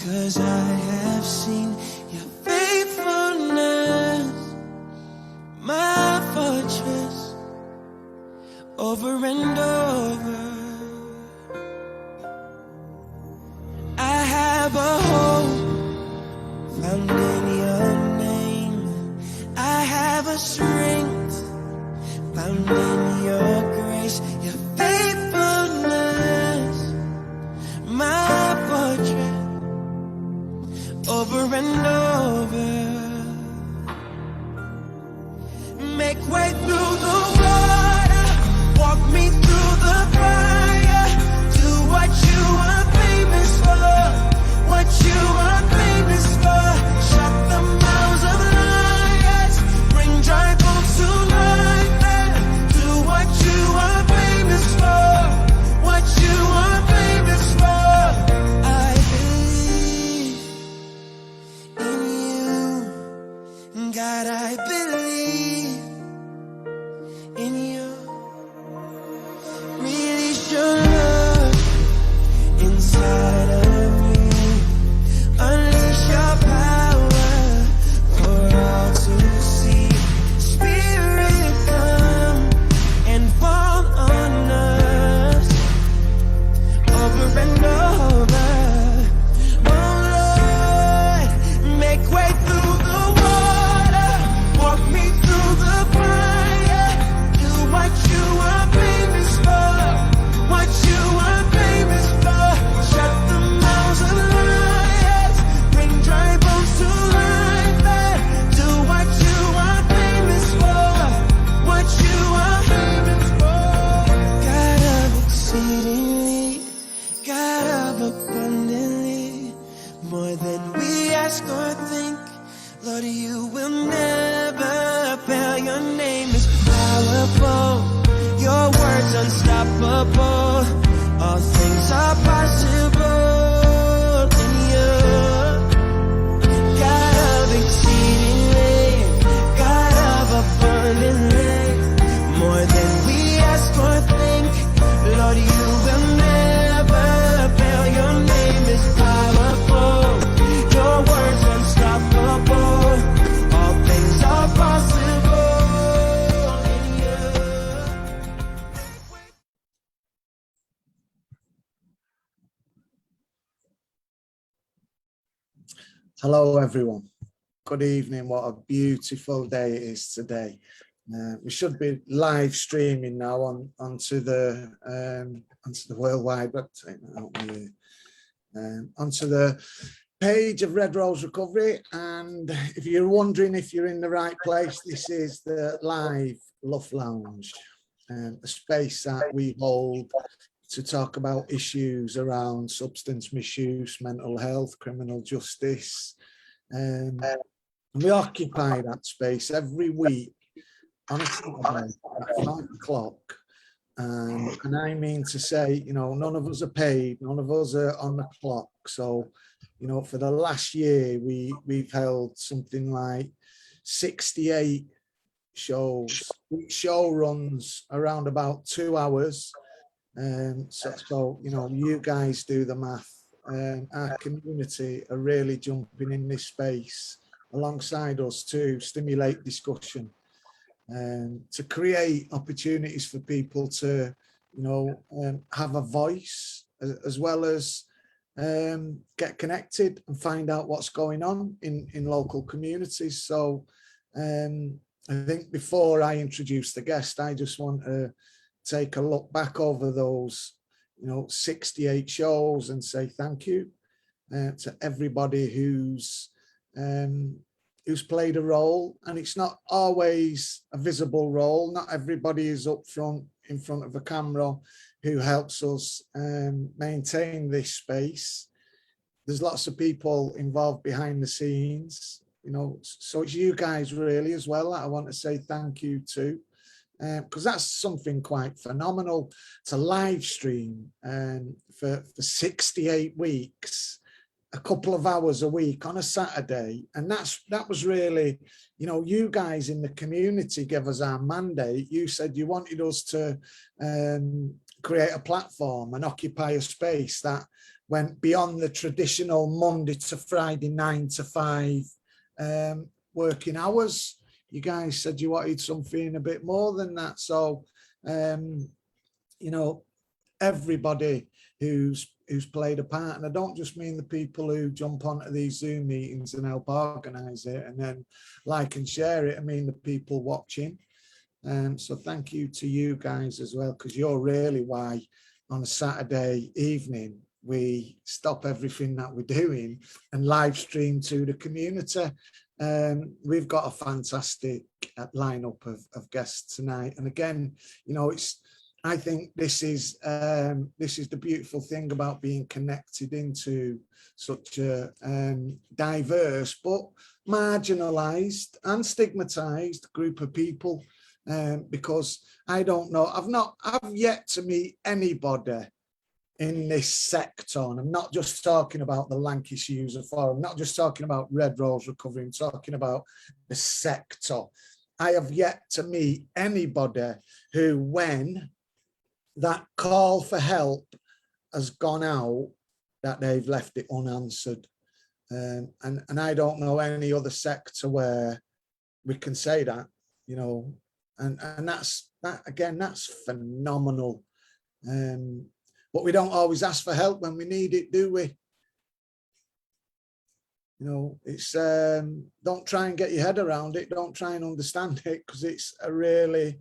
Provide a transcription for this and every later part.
'cause I have seen your faithfulness, my fortress, over and over. I have a hope found in your name. I have a strength found in your grace. Your faithfulness, my fortress, over and over. Make way through the water, walk me through the fire. Do what you are famous for, what you are famous for. Shut the mouths of lions, bring dry bones to life. Do what you are famous for, what you are famous for. I believe in you, God, I believe in you. Release your love inside of me. Unleash your power for all to see. Spirit, come and fall on us over and over. Oh Lord, make way through the water, walk me through the fire. Do what you are famous for, what you are famous for. Shut the mouths of lions, bring dry bones to life. Do what you are famous for, what you are famous for. God of exceedingly, God of abundantly, more than we ask or think. Lord, you will never fail. Your name is powerful, your word's unstoppable. All things are possible in you. God of exceedingly, God of abundantly, more than we ask or think. Lord, you will never fail. Your name is powerful, your word's unstoppable. All things are possible in you. Hello everyone, good evening. What a beautiful day it is today. We should be live streaming now onto the worldwide website, onto the page of Red Rose Recovery. And if you're wondering if you're in the right place, this is the live Love Lounge, a space that we hold to talk about issues around substance misuse, mental health, criminal justice. We occupy that space every week on a Saturday at 5 o'clock. And I mean to say, you know, none of us are paid, none of us are on the clock. So, you know, for the last year, we've held something like 68 shows. Each show runs around about 2 hours. So, you know, you guys do the math. Our community are really jumping in this space alongside us to stimulate discussion, to create opportunities for people to, you know, have a voice, as well as get connected and find out what's going on in local communities. So I think before I introduce the guest, I just want to take a look back over those, you know, 68 shows and say thank you to everybody who's played a role. And it's not always a visible role. Not everybody is up front in front of a camera who helps us maintain this space. There's lots of people involved behind the scenes, you know, so it's you guys really as well that I want to say thank you to. Because that's something quite phenomenal to live stream for 68 weeks, a couple of hours a week on a Saturday. And that was really, you know, you guys in the community gave us our mandate. You said you wanted us to create a platform and occupy a space that went beyond the traditional Monday to Friday 9 to 5 working hours. You guys said you wanted something a bit more than that. So, you know, everybody who's played a part, and I don't just mean the people who jump onto these Zoom meetings and help organize it and then like and share it. I mean the people watching. So thank you to you guys as well, because you're really why on a Saturday evening we stop everything that we're doing and live stream to the community. We've got a fantastic lineup of guests tonight, and again, you know, I think this is the beautiful thing about being connected into such a diverse but marginalised and stigmatised group of people. Because I don't know, I've yet to meet anybody in this sector, and I'm not just talking about the Lancashire User Forum, I'm not just talking about Red Rose Recovery, I'm talking about the sector. I have yet to meet anybody who, when that call for help has gone out, that they've left it unanswered. And I don't know any other sector where we can say that, you know, and that's phenomenal. But we don't always ask for help when we need it, do we? You know, it's don't try and get your head around it, don't try and understand it, because it's a really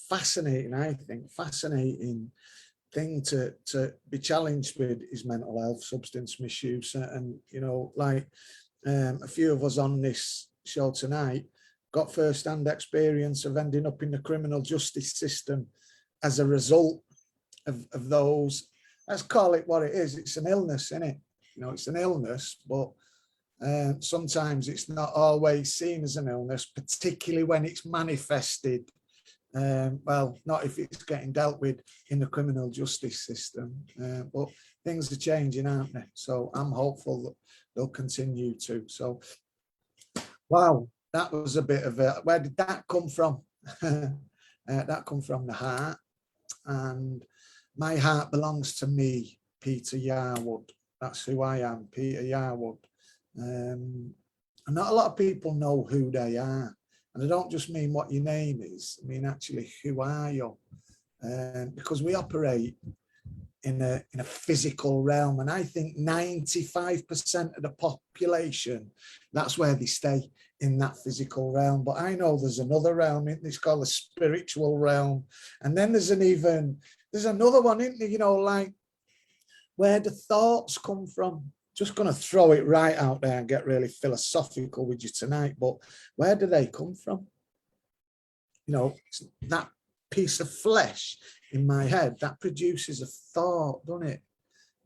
fascinating, I think, fascinating thing to be challenged with is mental health, substance misuse. And you know, like a few of us on this show tonight got first-hand experience of ending up in the criminal justice system as a result of those. Let's call it what it is. It's an illness, isn't it? You know, it's an illness, but sometimes it's not always seen as an illness, particularly when it's manifested. Well, not if it's getting dealt with in the criminal justice system, but things are changing, aren't they? So I'm hopeful that they'll continue to. So, wow, that was a bit of a, where did that come from? That come from the heart, and my heart belongs to me, Peter Yarwood. That's who I am, Peter Yarwood. And not a lot of people know who they are. And I don't just mean what your name is, I mean actually who are you? Because we operate in a physical realm, and I think 95% of the population, that's where they stay, in that physical realm. But I know there's another realm, it's called the spiritual realm, and then there's another one, isn't there? You know, like where the thoughts come from. Just going to throw it right out there and get really philosophical with you tonight, but where do they come from? You know, that piece of flesh in my head, that produces a thought, doesn't it?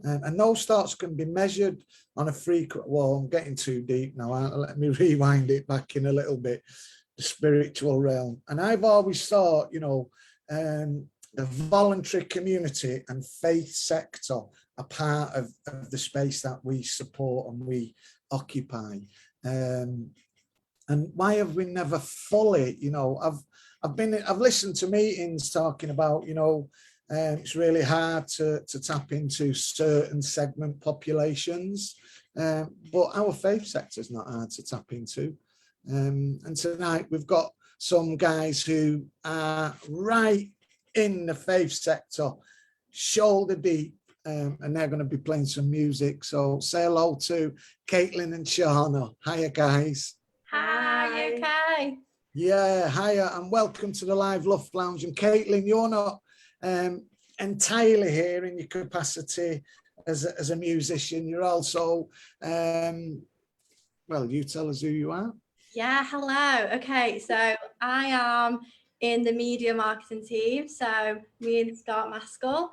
And those thoughts can be measured on a frequent, well, I'm getting too deep now, let me rewind it back in a little bit, the spiritual realm. And I've always thought, you know, the voluntary community and faith sector are part of the space that we support and we occupy. And why have we never fully, you know, I've listened to meetings talking about, you know, it's really hard to tap into certain segment populations, but our faith sector is not hard to tap into. And tonight we've got some guys who are right in the faith sector, shoulder deep, and they're going to be playing some music. So say hello to Caitlin and Shauna. Hiya, guys. Hi, you okay? Yeah, hiya, and welcome to the Live Love Lounge. And Caitlin, you're not entirely here in your capacity as a musician. You're also, well, you tell us who you are. Yeah, hello. Okay, so I am in the media marketing team. So me and Scott Maskell,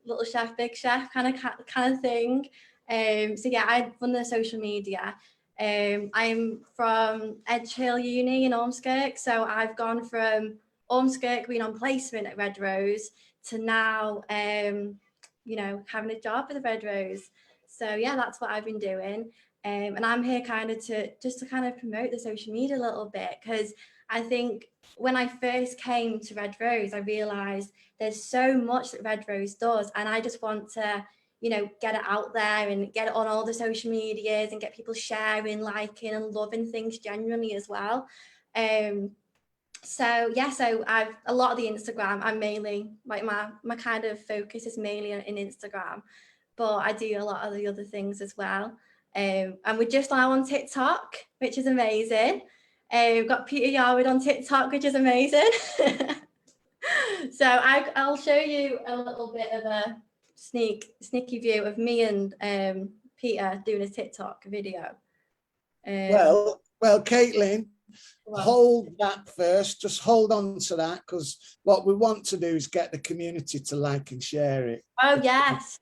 little chef, big chef kind of thing. So yeah, I run the social media. I'm from Edge Hill Uni in Ormskirk. So I've gone from Ormskirk being on placement at Red Rose to now, you know, having a job at the Red Rose. So yeah, that's what I've been doing. And I'm here kind of to kind of promote the social media a little bit, because I think when I first came to Red Rose, I realised there's so much that Red Rose does, and I just want to, you know, get it out there and get it on all the social medias and get people sharing, liking and loving things genuinely as well. So yeah, so I've a lot of the Instagram, I'm mainly like my kind of focus is mainly in Instagram, but I do a lot of the other things as well. And we're just now on TikTok, which is amazing. We've got Peter Yarwood on TikTok, which is amazing. So I'll show you a little bit of a sneaky view of me and Peter doing a TikTok video. Well, Caitlin, hold that first. Just hold on to that, because what we want to do is get the community to like and share it. Oh yes.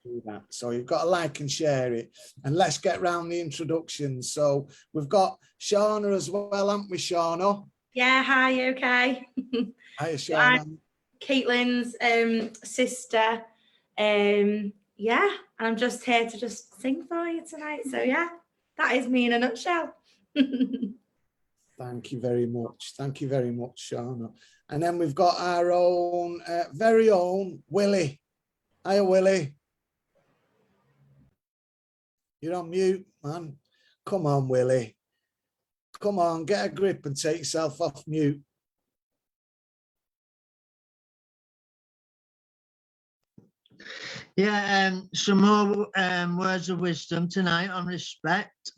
So you've got to like and share it, and let's get round the introductions. So we've got Shauna as well, haven't we, Shauna? Yeah, hi, okay. Hi, Shauna. Caitlin's sister. Yeah, and I'm just here to just sing for you tonight. So yeah, that is me in a nutshell. Thank you very much. Thank you very much, Shauna. And then we've got our own, very own Willie. Hiya, Willie. You're on mute, man. Come on, Willie. Come on, get a grip and take yourself off mute. Yeah, some more words of wisdom tonight on respect.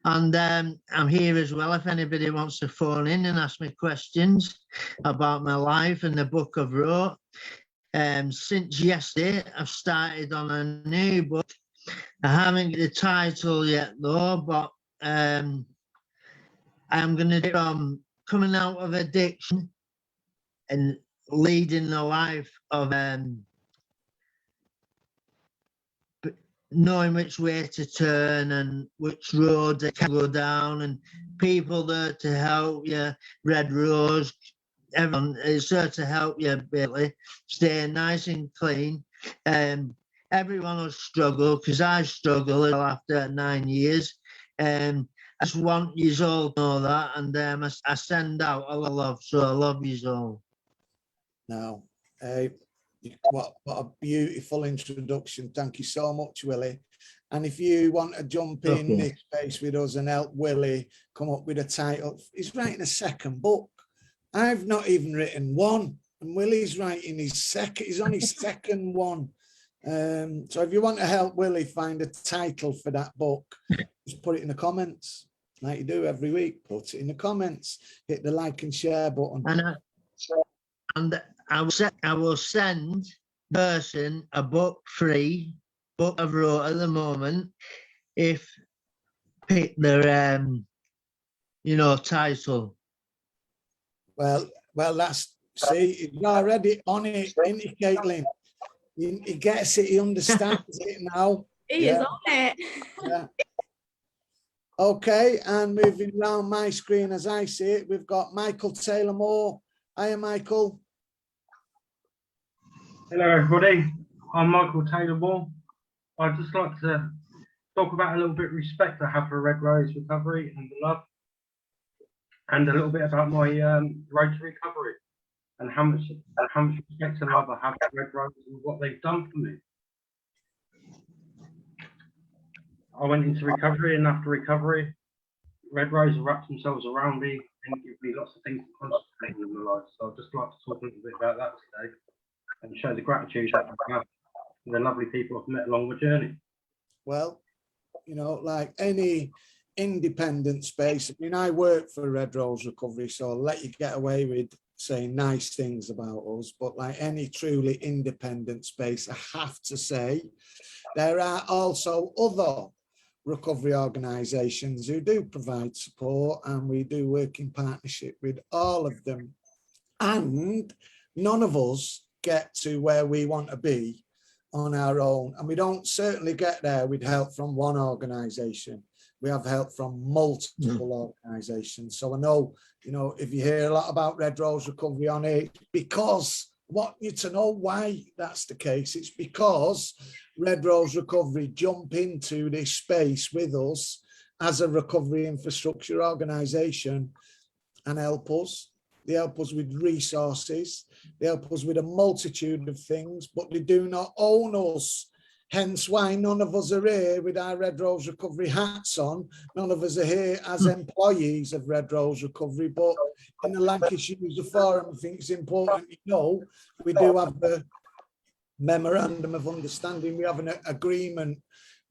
And I'm here as well if anybody wants to phone in and ask me questions about my life and the book I've wrote. Since yesterday, I've started on a new book. I haven't got the title yet though, but I'm going to do coming out of addiction and leading the life of knowing which way to turn and which road they can go down, and people there to help you. Red Rose, everyone is there to help you, Billy, stay nice and clean. Everyone will struggle, because I struggle after 9 years. I just want you all to know that, and I send out a lot of love, so I love you all. Now, what a beautiful introduction. Thank you so much, Willie. And if you want to jump in this space with us and help Willie come up with a title, he's writing a second book. I've not even written one, and Willie's writing his second. He's on his second one. So if you want to help Willie find a title for that book, just put it in the comments, like you do every week. Put it in the comments. Hit the like and share button. And I will send person a book free, book I've wrote at the moment, if pick their title. Well, that's, see, he's already on it, isn't he, Caitlin? He gets it, he understands it now. He is on it. Yeah. Okay, and moving around my screen as I see it, we've got Michael Taylor Moore. Hiya, Michael. Hello everybody, I'm Michael Taylor Moore. I'd just like to talk about a little bit of respect I have for Red Rose Recovery and the love, and a little bit about my road to recovery and how much respect and love I have for Red Rose and what they've done for me. I went into recovery, and after recovery, Red Rose wrapped themselves around me and give me lots of things to concentrate on in my life. So I'd just like to talk a little bit about that today and show the gratitude that I have for the lovely people I've met along the journey. Well, you know, like any independent space, I mean, I work for Red Rose Recovery, so I'll let you get away with saying nice things about us, but like any truly independent space, I have to say, there are also other recovery organisations who do provide support, and we do work in partnership with all of them. And none of us get to where we want to be on our own, and we don't certainly get there with help from one organisation. We have help from multiple organisations. So I know, you know, if you hear a lot about Red Rose Recovery on it, because I want you to know why that's the case. It's because Red Rose Recovery jump into this space with us as a recovery infrastructure organisation and help us. They help us with resources. They help us with a multitude of things, but they do not own us. hence why none of us are here with our Red Rose Recovery hats on. None of us are here as employees of Red Rose Recovery, but in the Lancashire User Forum, I think it's important you know, we do have the memorandum of understanding. We have an agreement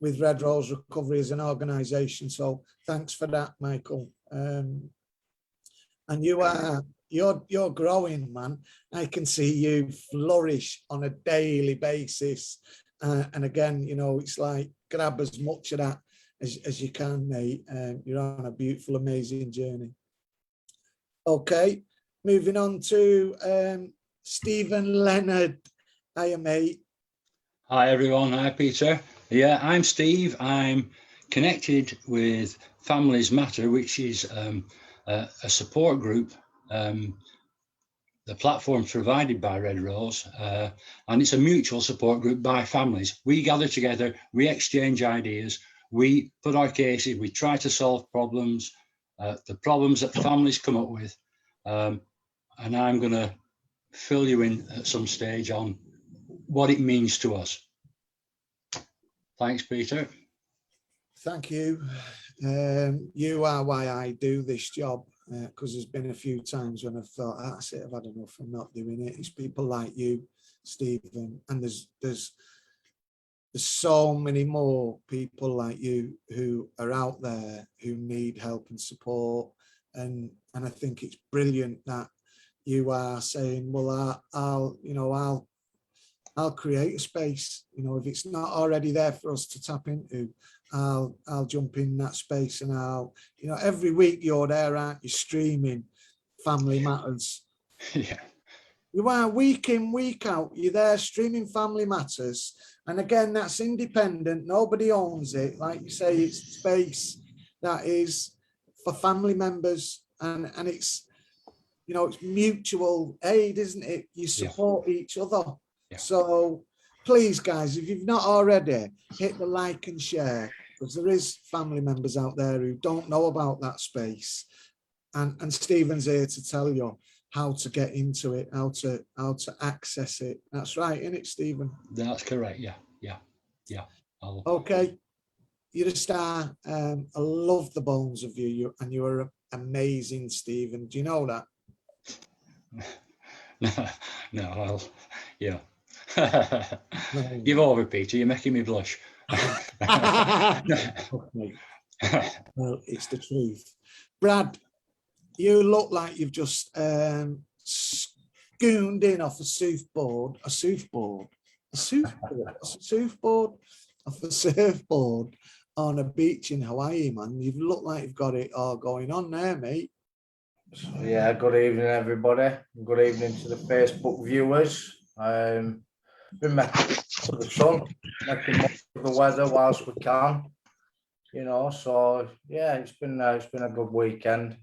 with Red Rose Recovery as an organisation. So thanks for that, Michael. And you're growing, man. I can see you flourish on a daily basis. And again, you know, it's like grab as much of that as you can, mate. You're on a beautiful, amazing journey. Okay, moving on to Stephen Leonard. Hiya, mate. Hi, everyone. Hi, Peter. Yeah, I'm Steve. I'm connected with Families Matter, which is a support group. The platform's provided by Red Rose, and it's a mutual support group by families. We gather together, we exchange ideas, we put our cases, we try to solve problems, the problems that families come up with. And I'm going to fill you in at some stage on what it means to us. Thanks, Peter. Thank you. You are why I do this job, because there's been a few times when I've thought, that's it, I've had enough, I'm not doing it. It's people like you, Stephen, and there's so many more people like you who are out there who need help and support. And I think it's brilliant that you are saying, well, I'll create a space, you know, if it's not already there for us to tap into, I'll jump in that space, and I'll, you know, every week you're there, aren't you, streaming Family Matters. Yeah. You are week in, week out, you're there streaming Family Matters. And again, that's independent, nobody owns it. Like you say, it's space that is for family members, and it's, you know, it's mutual aid, isn't it? You support each other. Yeah. So please, guys, if you've not already, hit the like and share, because there is family members out there who don't know about that space. And Stephen's here to tell you how to get into it, how to access it. That's right, isn't it, Stephen? That's correct. Yeah. Okay, you're a star. I love the bones of you, and you are amazing, Stephen. Do you know that? No, well, yeah. Give over, Peter. You're making me blush. Well, it's the truth. Brad, you look like you've just scooned in off a surfboard on a beach in Hawaii, man. You look like you've got it all going on there, mate. Yeah, good evening, everybody. Good evening to the Facebook viewers. Been making for the sun, making most of the weather whilst we can, you know. So yeah, it's been a good weekend.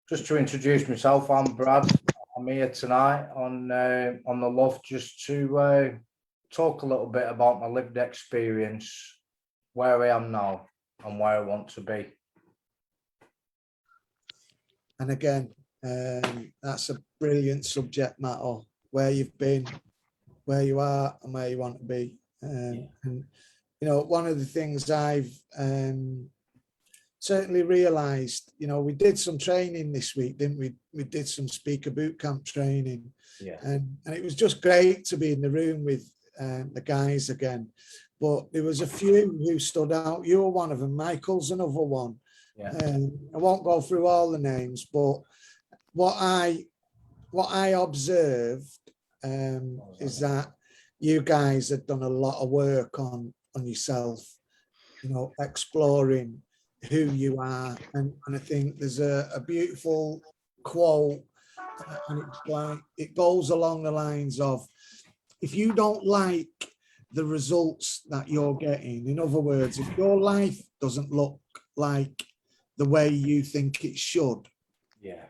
Just to introduce myself, I'm Brad. I'm here tonight on the Love, just to talk a little bit about my lived experience, where I am now, and where I want to be. And again, that's a brilliant subject matter, where you've been, where you are, and where you want to be. And, you know, one of the things I've certainly realised, you know, we did some training this week, didn't we? We did some speaker boot camp training. Yeah. And it was just great to be in the room with the guys again. But there was a few who stood out. You were one of them. Michael's another one. Yeah. I won't go through all the names, but what I observed is that you guys have done a lot of work on yourself, you know, exploring who you are. And I think there's a beautiful quote, and it's like, it goes along the lines of, if you don't like the results that you're getting, in other words, if your life doesn't look like the way you think it should, Yeah.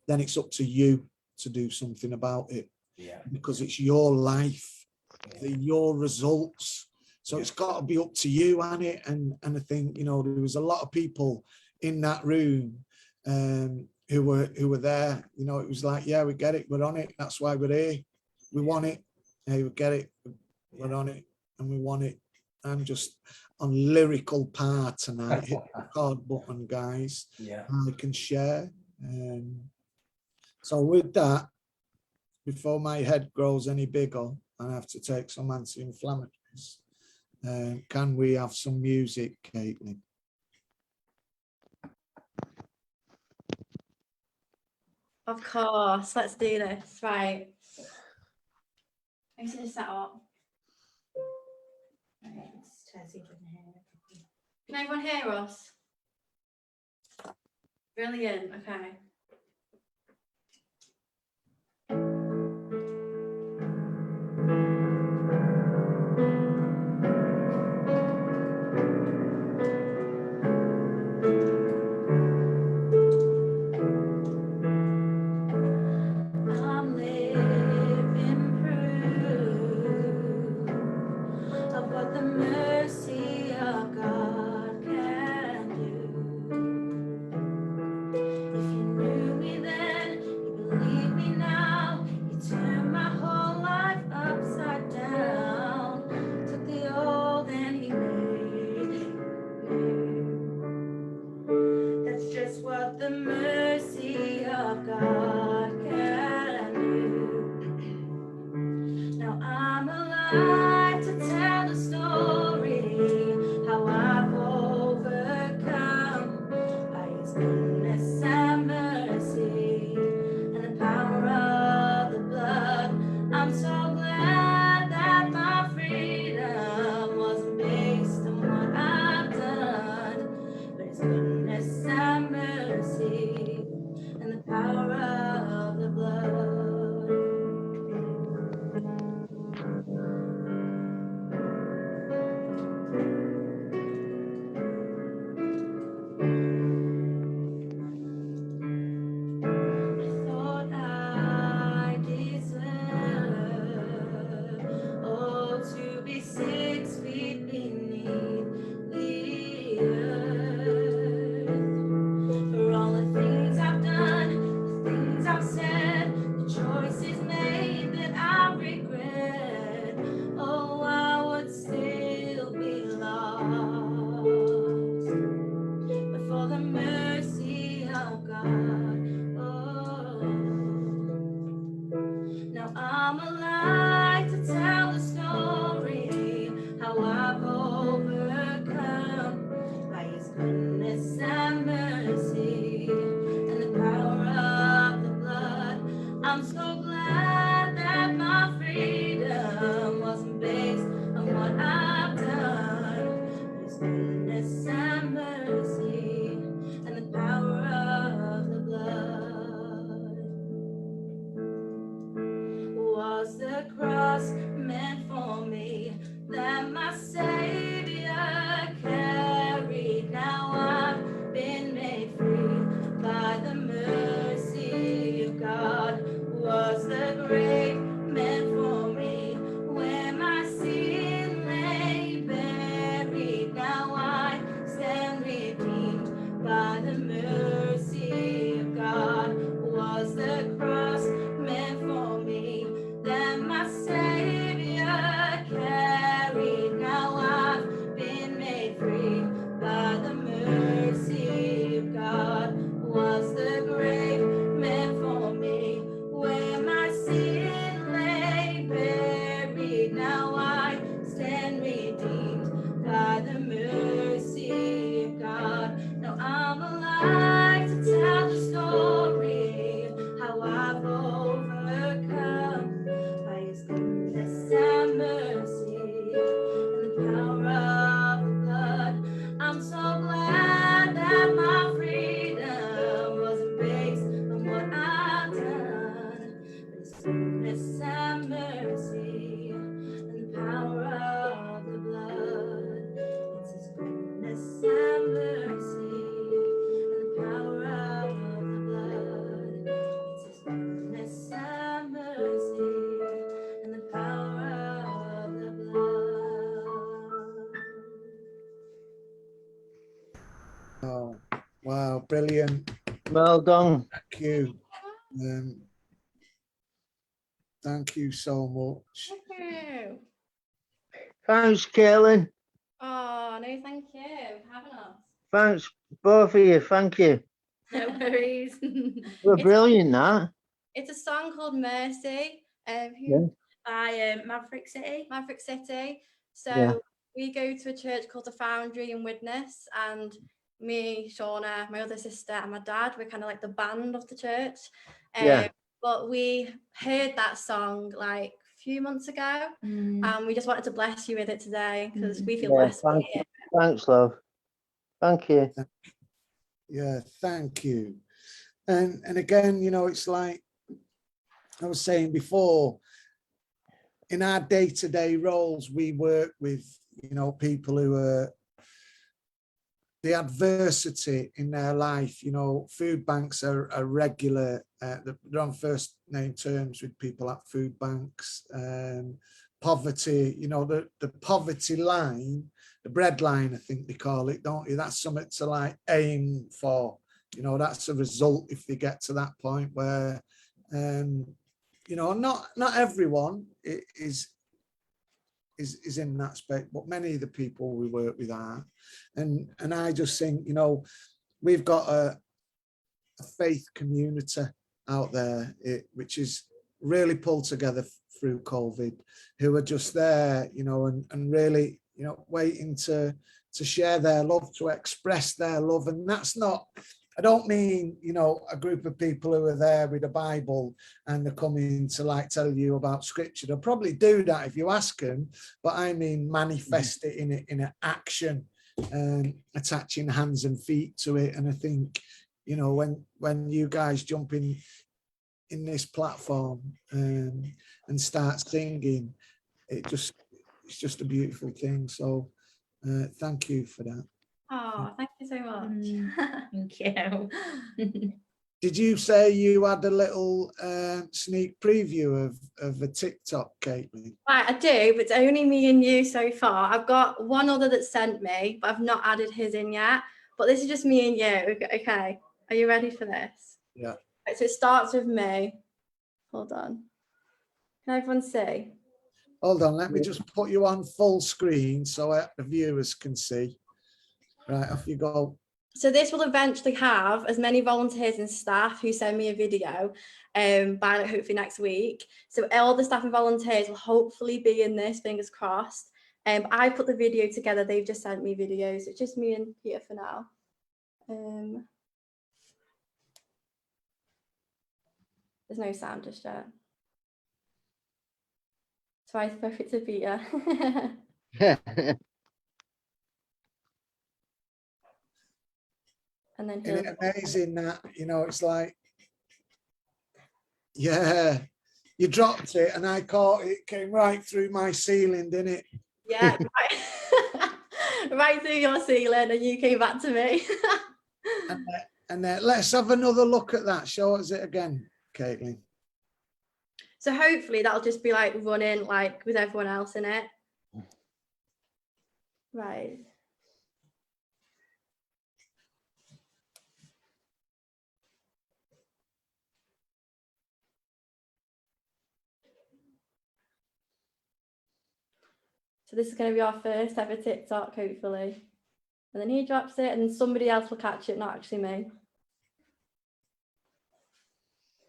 then it's up to you to do something about it. Yeah. Because it's your life, your results. So it's got to be up to you, hasn't it? And I think, you know, there was a lot of people in that room who were there. You know, it was like, yeah, we get it, we're on it. That's why we're here. We want it. Hey, we get it. We're on it and we want it. I'm just on lyrical part tonight. Hit the record button, guys. Yeah. I can share. So with that, before my head grows any bigger, I have to take some anti-inflammatories. Can we have some music, Caitlin? Of course, let's do this. Right. I'm just gonna set up. Can everyone hear us? Brilliant. Okay. I'm living proof of what the mercy of God can do. If you knew me then, you believe me now. You turned my whole life upside down. Took the old and he made it new. That's just what the mercy of God can do. Now I'm alive to tell the story how I've overcome by his goodness and mercy and the power of the blood. I'm so glad that my freedom wasn't based on what I've done, but his goodness and mercy and the power of the blood. I thought I deserved, oh, to be 6 feet beneath the earth. For all the things I've done, the things I've said, the choices made that I regret, oh, I would still be lost, but for the mercy of God, oh, now I'm alive to tell the story how I've overcome by his goodness and mercy and the power of the blood. I'm so glad that my freedom wasn't based on what I've done, but his goodness and mercy and the power of the blood. Was the cross meant for me that my Savior carried? Now I've been made free by the mercy of God. Was the grave meant for me where my sin lay buried? Now I stand redeemed by the mercy of God. Was the cross meant for me that my Savior carried? Now I've been made free by the mercy of God. Was the grave meant for me where my sin lay buried? Now I stand redeemed by the mercy of God. Now I'm alive to tell the story how I've overcome by his goodness and mercy and the power of the blood. I'm so glad that my freedom wasn't based on what I've done, but his goodness and mercy and the power of the blood. It's his goodness and mercy and the power of the blood. It's his goodness and mercy and the power of the blood. Oh, wow, brilliant. Well done. Thank you. Thank you so much. Thank you. Thanks, Caitlin. Oh, no, thank you for having us. Thanks, both of you. Thank you. No worries. We're It's- brilliant, that. It's a song called Mercy. Who Yeah. By Maverick City. Maverick City. So Yeah. we go to a church called the Foundry in Widnes, and me, Shauna, my other sister, and my dad, we're kind of like the band of the church. Yeah. But we heard that song like a few months ago, and we just wanted to bless you with it today because we feel Yeah, blessed by it. Thanks, love. Thank you. Yeah, thank you. And again, you know, it's like I was saying before, in our day-to-day roles, we work with, you know, people who are the adversity in their life. You know, food banks are regular, they're on first name terms with people at food banks. Poverty, you know, the poverty line, the bread line, I think they call it, don't you? That's something to like aim for. You know, that's a result if they get to that point where, you know, not everyone is in that spec, but many of the people we work with are. And I just think, you know, we've got a faith community out there, which is really pulled together through COVID, who are just there, you know, and really, you know, waiting to share their love, to express their love. And that's not, I don't mean, you know, a group of people who are there with a Bible and they're coming to like tell you about scripture. They'll probably do that if you ask them, but I mean manifest it in an action, attaching hands and feet to it. And I think, you know, when you guys jump in this platform and start singing, it's just a beautiful thing. So thank you for that. Oh, thank you so much. Thank you. Did you say you had a little sneak preview of a TikTok, Caitlin? Right, I do, but it's only me and you so far. I've got one other that sent me, but I've not added his in yet. But this is just me and you. Okay, are you ready for this? Yeah. Right, so it starts with me. Hold on. Can everyone see? Hold on, let me just put you on full screen so the viewers can see. Right, off you go. So this will eventually have as many volunteers and staff who send me a video by like, hopefully next week. So all the staff and volunteers will hopefully be in this, fingers crossed. I put the video together, they've just sent me videos. It's just me and Peter for now. There's no sound just yet. So I spoke it to Peter. And then Isn't he'll... it amazing that, you know, it's like, yeah, you dropped it and I caught it, it came right through my ceiling, didn't it? Yeah, right. Right through your ceiling, and you came back to me. And let's have another look at that. Show us it again, Caitlin. So hopefully that'll just be like running like with everyone else in it. Right. So this is going to be our first ever TikTok, hopefully. And then he drops it and somebody else will catch it, not actually me.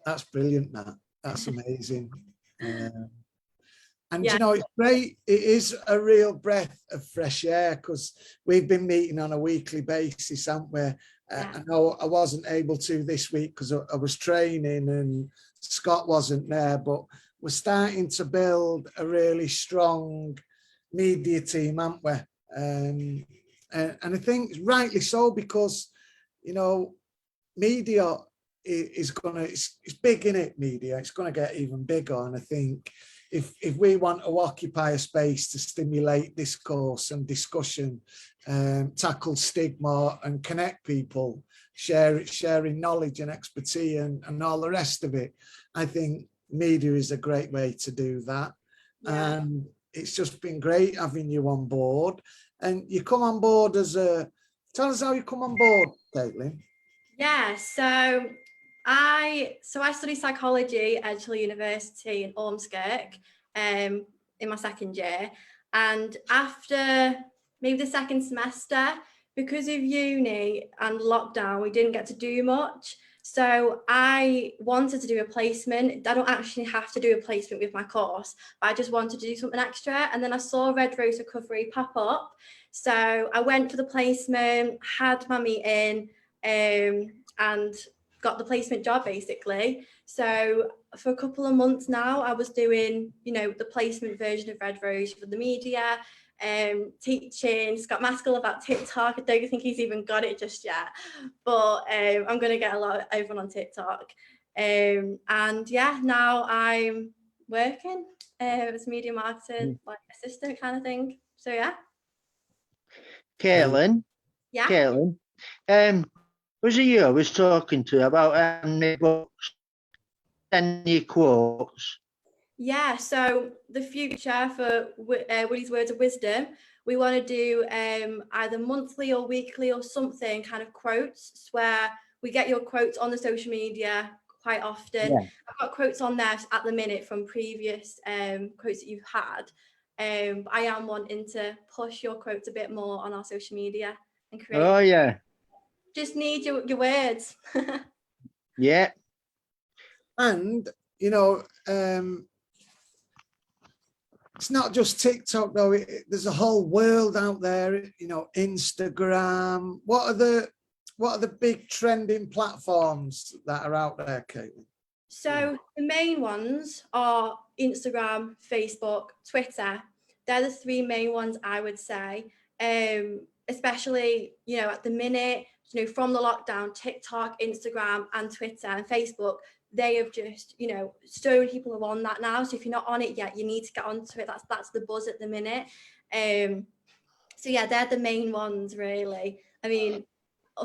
That's brilliant, Matt. That's amazing. And Yeah. you know, it's great. It is a real breath of fresh air because we've been meeting on a weekly basis, haven't we? I know I wasn't able to this week because I was training and Scott wasn't there, but we're starting to build a really strong media team, aren't we? And I think rightly so, because, you know, media is gonna, it's big in it, media, it's gonna get even bigger. And I think if we want to occupy a space to stimulate discourse and discussion, tackle stigma and connect people, sharing knowledge and expertise and all the rest of it, I think media is a great way to do that. Yeah. And it's just been great having you on board. And you come on board as a, tell us how you come on board, Caitlin. Yeah, so I study psychology at Edgeley University in Ormskirk in my second year. And after maybe the second semester, because of uni and lockdown, we didn't get to do much. So I wanted to do a placement. I don't actually have to do a placement with my course, but I just wanted to do something extra. And then I saw Red Rose Recovery pop up. So I went for the placement, had my meeting, and got the placement job basically. So for a couple of months now, I was doing, you know, the placement version of Red Rose for the media, teaching Scott Maskell about TikTok. I don't think he's even got it just yet, but I'm going to get a lot of everyone on TikTok. And yeah, now I'm working as media marketing, like assistant kind of thing. So yeah. Caitlin, Yeah. Caitlin, was it you I was talking to about the books, any quotes? Yeah, so the future for Woody's Words of Wisdom, we want to do either monthly or weekly or something kind of quotes where we get your quotes on the social media quite often. Yeah. I've got quotes on there at the minute from previous quotes that you've had. But I am wanting to push your quotes a bit more on our social media and create. Oh yeah, Just need your words. yeah. And, you know, it's not just TikTok though. There's a whole world out there, you know, Instagram. What are the big trending platforms that are out there, Caitlin? So the main ones are Instagram, Facebook, Twitter. They're the three main ones I would say. Especially, you know, at the minute, you know, from the lockdown, TikTok, Instagram and Twitter and Facebook, they have just, you know, so many people are on that now. So if you're not on it yet, you need to get onto it. That's the buzz at the minute. So yeah, they're the main ones really. I mean,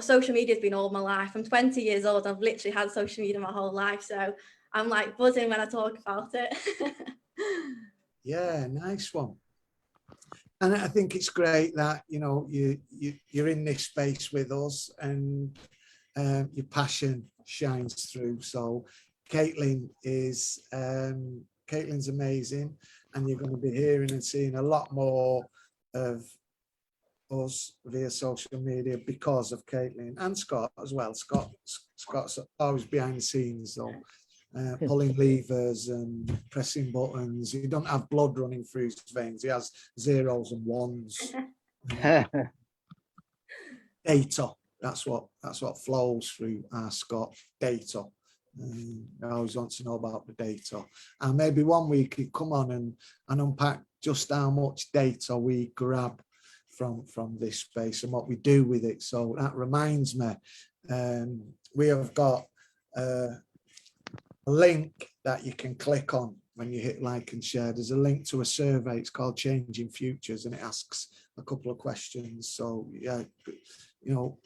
social media has been all my life. I'm 20 years old. I've literally had social media my whole life. So I'm like buzzing when I talk about it. Yeah, nice one. And I think it's great that, you know, you're in this space with us and your passion shines through. So Caitlin is Caitlin's amazing, and you're going to be hearing and seeing a lot more of us via social media because of Caitlin and Scott as well. Scott's always behind the scenes though, pulling levers and pressing buttons. He don't have blood running through his veins. He has zeros and ones. Data. That's what flows through Scott. Data. I always want to know about the data. And maybe one week he'd come on and unpack just how much data we grab from this space and what we do with it. So that reminds me, we have got a link that you can click on when you hit like and share. There's a link to a survey. It's called Changing Futures, and it asks a couple of questions. So yeah, you know,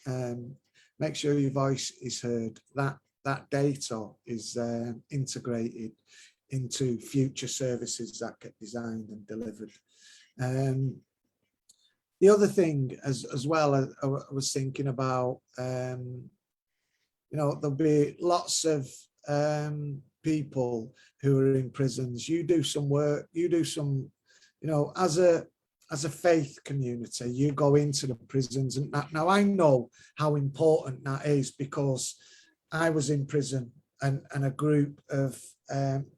make sure your voice is heard. That data is integrated into future services that get designed and delivered. The other thing as well, I was thinking about, you know, there'll be lots of people who are in prisons. You do some work, you do some, you know, as a faith community, you go into the prisons, and now I know how important that is because I was in prison, and a group of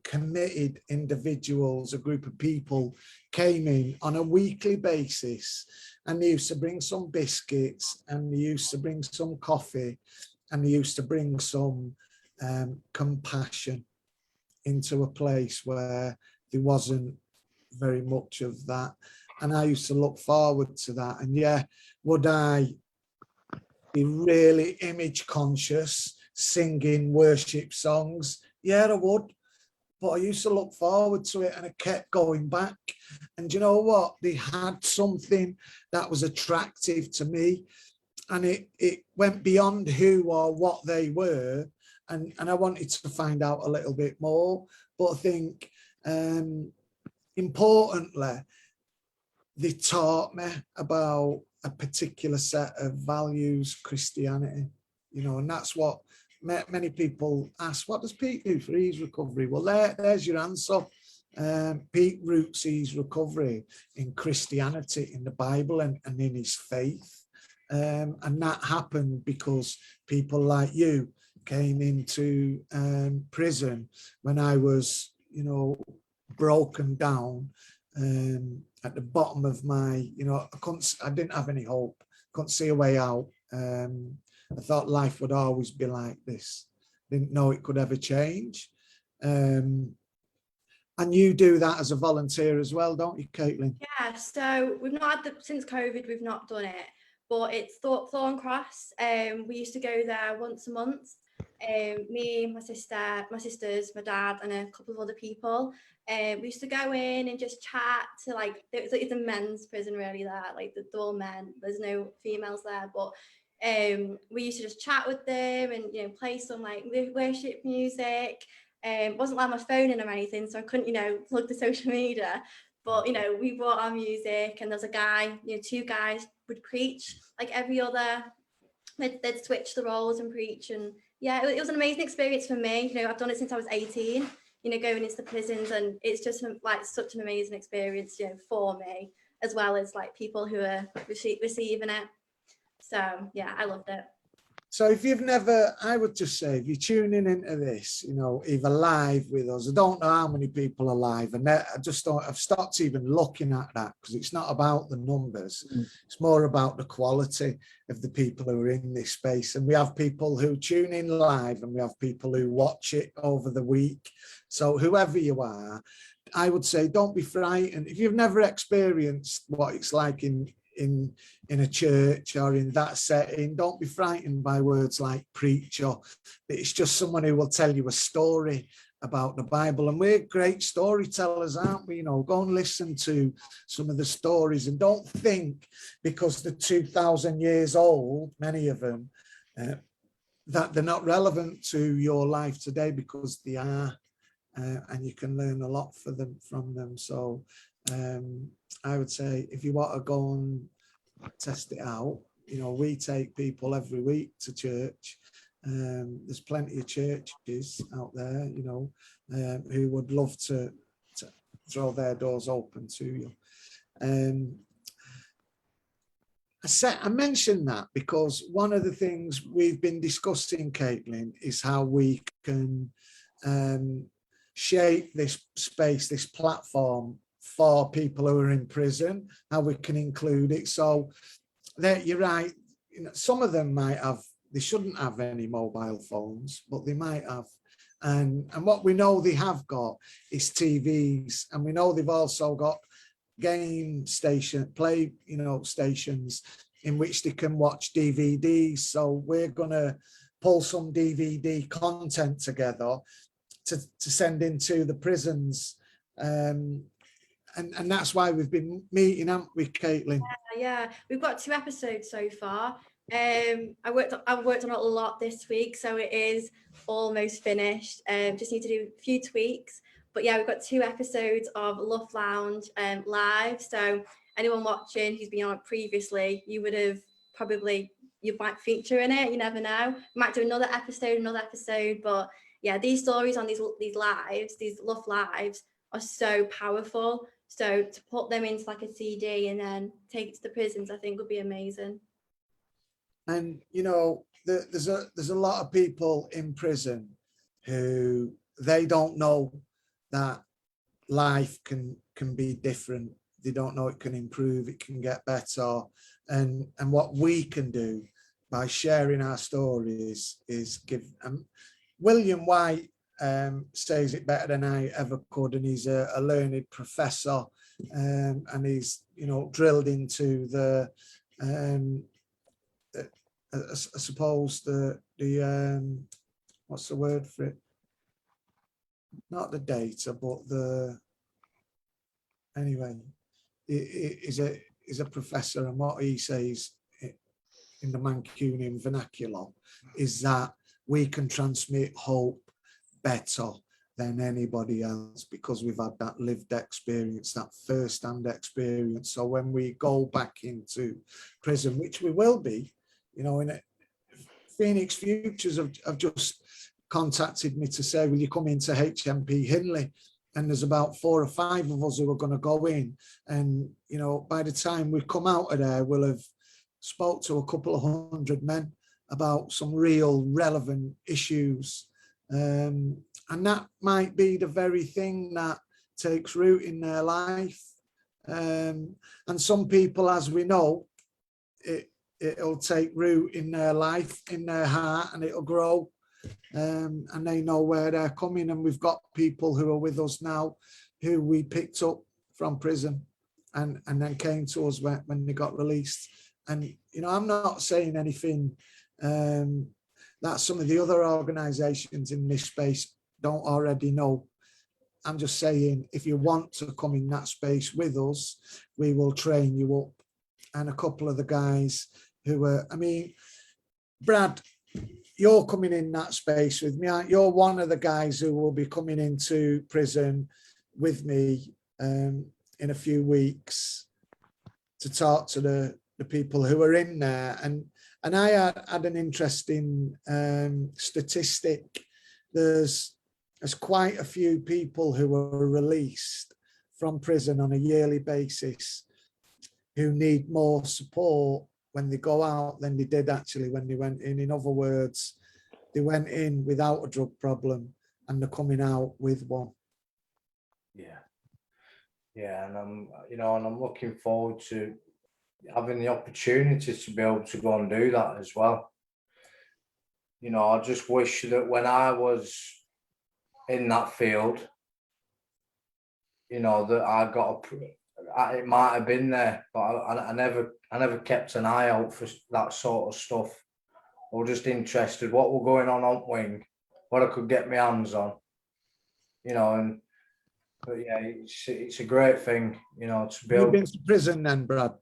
committed individuals, a group of people came in on a weekly basis, and they used to bring some biscuits, and they used to bring some coffee, and they used to bring some compassion into a place where there wasn't very much of that. And I used to look forward to that. And yeah, would I be really image conscious, singing worship songs? Yeah, I would. But I used to look forward to it, and I kept going back. And you know what? They had something that was attractive to me, and it went beyond who or what they were. And I wanted to find out a little bit more. But I think importantly, they taught me about a particular set of values, Christianity, you know, and that's what many people ask, what does Pete do for his recovery? Well, there's your answer. Pete roots his recovery in Christianity, in the Bible, and in his faith. And that happened because people like you came into prison when I was, you know, broken down at the bottom of my, you know, I didn't have any hope, couldn't see a way out. I thought life would always be like this. Didn't know it could ever change. And you do that as a volunteer as well, don't you, Caitlin? Yeah, so we've not had since COVID, we've not done it, but it's Thorncross. We used to go there once a month. Me, my sisters, my dad, and a couple of other people. We used to go in and just chat to, like, it's a men's prison really there, like they're all men. There's no females there, but we used to just chat with them and, you know, play some like worship music. Wasn't allowed my phone in or anything, so I couldn't, you know, plug the social media. But, you know, we brought our music, and there's a guy, you know, two guys would preach like every other. They'd switch the roles and preach, and yeah, it was an amazing experience for me. You know, I've done it since I was 18. You know, going into the prisons, and it's just like such an amazing experience, you know, for me, as well as like people who are receiving it. So yeah, I loved it. So if you've never, I would just say, if you're tuning into this, you know, either live with us, I don't know how many people are live, and I just don't, I've stopped even looking at that, because it's not about the numbers. It's more about the quality of the people who are in this space. And we have people who tune in live, and we have people who watch it over the week. So whoever you are, I would say, don't be frightened. If you've never experienced what it's like in a church or in that setting, don't be frightened by words like preach, or it's just someone who will tell you a story about the Bible. And we're great storytellers, aren't we? You know, go and listen to some of the stories, and don't think because they're 2,000 years old, many of them, that they're not relevant to your life today, because they are, and you can learn a lot from them. So I would say, if you want to go and test it out, you know, we take people every week to church. There's plenty of churches out there, you know, who would love to throw their doors open to you. I mentioned that because one of the things we've been discussing, Caitlin, is how we can shape this space, this platform, for people who are in prison, how we can include it. So that you're right, you know, some of them might have, they shouldn't have any mobile phones, but they might have. And what we know they have got is TVs, and we know they've also got game station, play, you know, stations in which they can watch DVDs. So we're gonna pull some DVD content together to send into the prisons. And that's why we've been meeting, haven't we, Caitlin? Yeah, we've got 2 episodes so far. I've worked on it a lot this week, so it is almost finished. Just need to do a few tweaks. But yeah, we've got 2 episodes of Love Lounge live. So anyone watching who's been on it previously, you might feature in it. You never know. We might do another episode. But yeah, these stories on these lives, these Love Lives, are so powerful. So to put them into like a CD and then take it to the prisons, I think would be amazing. And you know, there's a lot of people in prison who they don't know that life can be different. They don't know it can improve, it can get better. And what we can do by sharing our stories is give. William White says it better than I ever could, and he's a learned professor, and he's, you know, drilled into the I suppose the what's the word for it, not the data, but the, anyway, he's a professor, and what he says in the Mancunian vernacular is that we can transmit hope better than anybody else because we've had that lived experience, that first-hand experience. So when we go back into prison, which we will be, you know, in Phoenix Futures have just contacted me to say, will you come into HMP Hinley and there's about 4 or 5 of us who are going to go in, and you know, by the time we come out of there, we'll have spoke to a couple of 100 men about some real relevant issues, and that might be the very thing that takes root in their life. And some people, as we know, it'll take root in their life, in their heart, and it'll grow. And they know where they're coming. And we've got people who are with us now who we picked up from prison and then came to us when they got released. And, you know, I'm not saying anything that some of the other organisations in this space don't already know. I'm just saying, if you want to come in that space with us, we will train you up. And a couple of the guys who were, I mean, Brad, you're coming in that space with me, aren't you? You're one of the guys who will be coming into prison with me in a few weeks to talk to the people who are in there. And I had an interesting statistic. There's quite a few people who are released from prison on a yearly basis who need more support when they go out than they did actually when they went in. In other words, they went in without a drug problem and they're coming out with one. Yeah, and I'm looking forward to having the opportunity to be able to go and do that as well. You know, I just wish that when I was in that field, you know, that I got it might have been there, but I never kept an eye out for that sort of stuff. I was just interested what were going on wing, what I could get my hands on, you know. But yeah, it's a great thing, you know, to be able. You've been to prison then, Brad?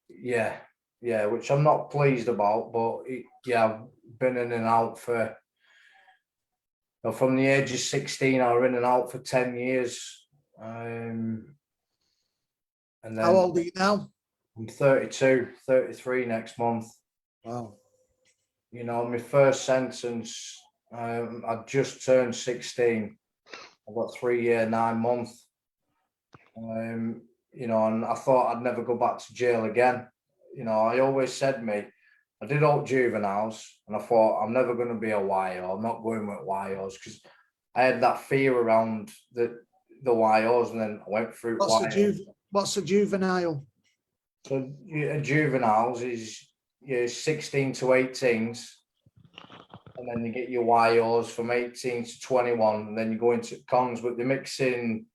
Yeah, which I'm not pleased about, but I've been in and out for. From the age of 16, I was in and out for 10 years. And then how old are you now? I'm 32, 33 next month. Wow. You know, my first sentence, I just turned 16. I got 3 years, 9 months. You know, and I thought I'd never go back to jail again. You know, I always said I did all juveniles, and I thought I'm never going to be a YO. I'm not going with YOs because I had that fear around the YOs, and then I went through. What's a juvenile? So juveniles is 16 to 18s, and then you get your YOs from 18 to 21, and then you go into cons. But they're mixing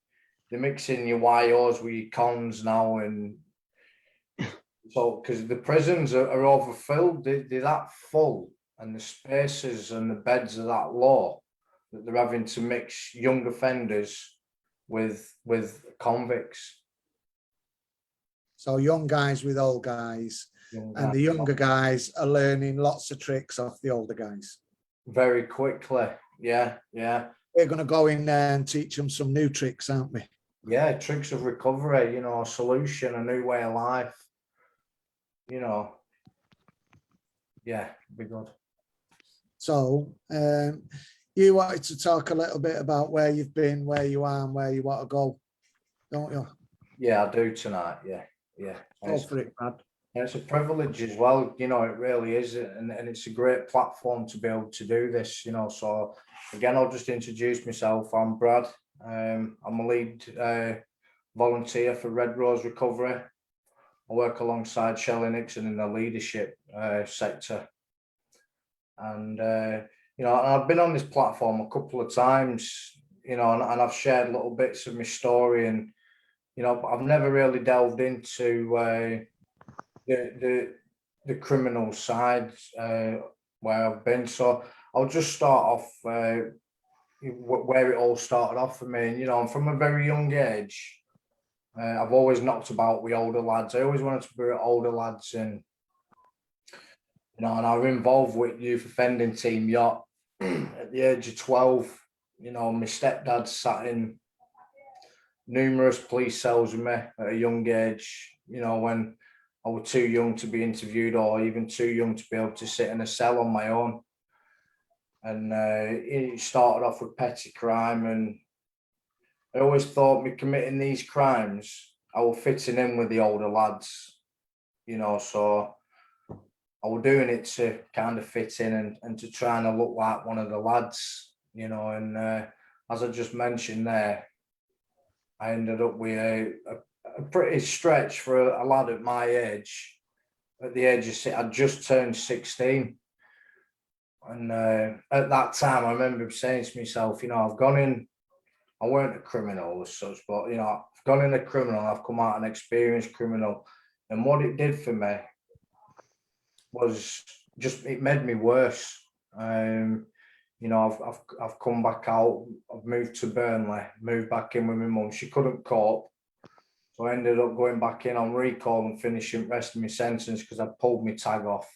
your YOs with your cons now, and so because the prisons are overfilled, they're that full, and the spaces and the beds are that low that they're having to mix young offenders with convicts. So young guys with old guys, and the younger guys are learning lots of tricks off the older guys. Very quickly, yeah. We're going to go in there and teach them some new tricks, aren't we? Yeah, tricks of recovery, you know, a solution, a new way of life. You know, yeah, be good. So you wanted to talk a little bit about where you've been, where you are, and where you want to go, don't you? Yeah, I do tonight. Yeah. Go for it, Brad. It's a privilege as well, you know, it really is, and it's a great platform to be able to do this, you know. So again, I'll just introduce myself. I'm Brad. I'm a lead volunteer for Red Rose Recovery. I work alongside Shelley Nixon in the leadership sector. And, you know, I've been on this platform a couple of times, you know, and I've shared little bits of my story. And, you know, I've never really delved into the criminal side where I've been. So I'll just start off where it all started off for me. And, you know, from a very young age, I've always knocked about with older lads. I always wanted to be with older lads, and you know, and I was involved with youth offending team yacht at the age of 12. You know, my stepdad sat in numerous police cells with me at a young age. You know, when I was too young to be interviewed, or even too young to be able to sit in a cell on my own. And it started off with petty crime, and I always thought me committing these crimes, I was fitting in with the older lads, you know, so I was doing it to kind of fit in and to try and look like one of the lads, you know, and as I just mentioned there, I ended up with a pretty stretch for a lad at my age. At the age of I just turned 16. And at that time, I remember saying to myself, you know, I've gone in, I weren't a criminal as such, but, you know, I've gone in a criminal, I've come out an experienced criminal. And what it did for me was just, it made me worse. You know, I've come back out, I've moved to Burnley, moved back in with my mum. She couldn't cope. So I ended up going back in on recall and finishing the rest of my sentence because I pulled my tag off.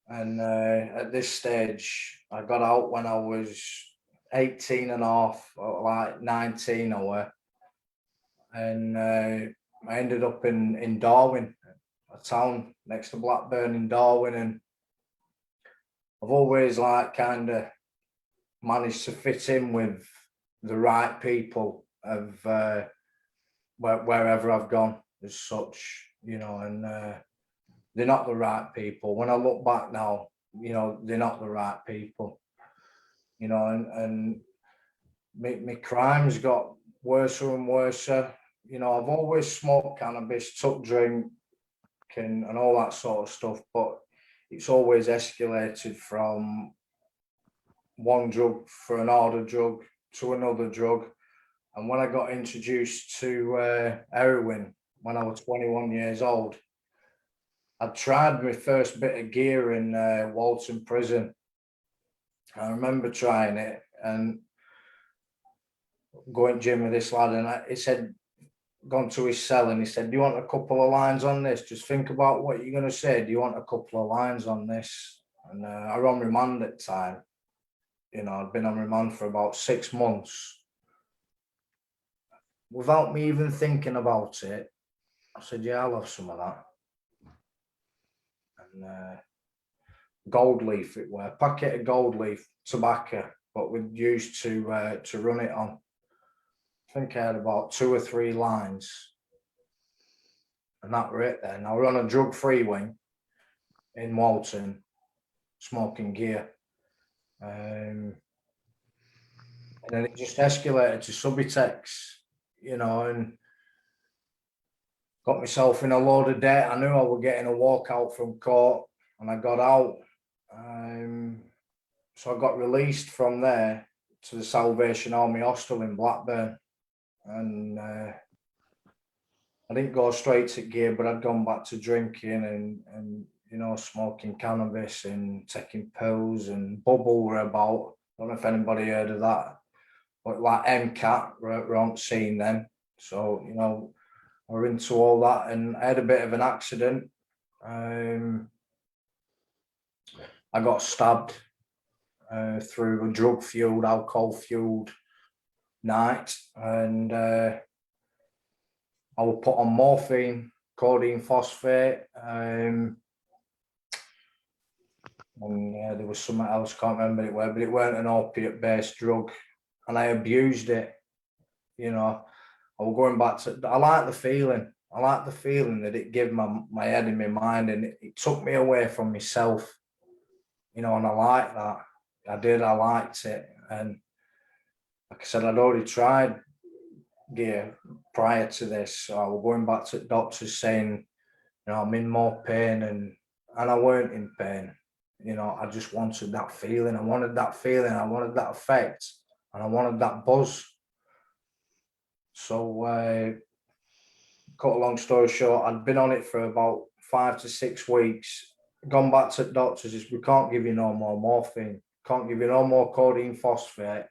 And at this stage, I got out when I was 18 and a half, or like 19 or where. And I ended up in Darwin, a town next to Blackburn in Darwin. And I've always like kind of managed to fit in with the right people of wherever I've gone as such, you know, and they're not the right people. When I look back now, you know, they're not the right people, you know, and my crimes got worse and worse. You know, I've always smoked cannabis, took drink and all that sort of stuff, but it's always escalated from one drug for an order drug to another drug. And when I got introduced to heroin when I was 21 years old, I tried my first bit of gear in Walton Prison. I remember trying it and going gym with this lad, and he said, gone to his cell, and he said, "Do you want a couple of lines on this? Just think about what you're going to say. Do you want a couple of lines on this?" And I was on remand at the time. You know, I'd been on remand for about 6 months. Without me even thinking about it, I said, "Yeah, I'll have some of that." And gold leaf, it were a packet of gold leaf tobacco, but we'd used to run it on. I think I had about 2 or 3 lines, and that were it then. I was on a drug-free wing in Walton, smoking gear. And then it just escalated to Subutex, you know, and got myself in a load of debt. I knew I was getting a walkout from court, and I got out. So I got released from there to the Salvation Army hostel in Blackburn. And I didn't go straight to gear, but I'd gone back to drinking and you know, smoking cannabis and taking pills, and bubble were about. I don't know if anybody heard of that, but like MCAT, we're on scene then. So, you know, we're into all that, and I had a bit of an accident. I got stabbed through a drug-fueled, alcohol-fueled night, and I was put on morphine, codeine phosphate, and there was something else, can't remember it were, but it weren't an opiate-based drug, and I abused it. You know, I was going back to, I like the feeling that it gave my head and my mind, and it took me away from myself, you know, and I like that. I liked it. And like I said, I'd already tried gear prior to this. So I was going back to doctors saying, you know, I'm in more pain, and I weren't in pain. You know, I just wanted that feeling. I wanted that feeling. I wanted that effect, and I wanted that buzz. So, cut a long story short, I'd been on it for about 5 to 6 weeks. Gone back to doctors, is we can't give you no more morphine, can't give you no more codeine phosphate.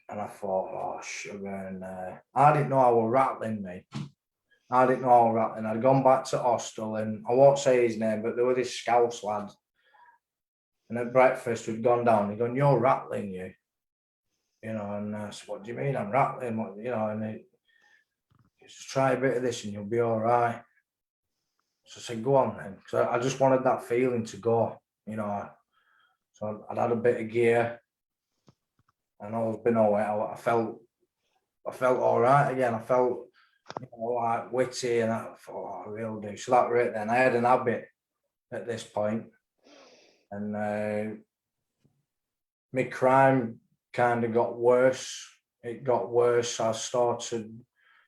And I thought, oh sugar, and I didn't know I was rattling me. I didn't know I was rattling. I'd gone back to hostel, and I won't say his name, but there was this Scouse lad. And at breakfast we'd gone down, he'd gone, "You're rattling, you." You know, and I said, "What do you mean I'm rattling?" What, you know, and he just try a bit of this and you'll be all right. So I said, "Go on then." So I just wanted that feeling to go, you know. So I'd had a bit of gear. and all's been all right. I felt all right again. I felt, you know, like witty, and I thought, oh, I will do. So that right then, I had an habit at this point, and my crime kind of got worse. It got worse. I started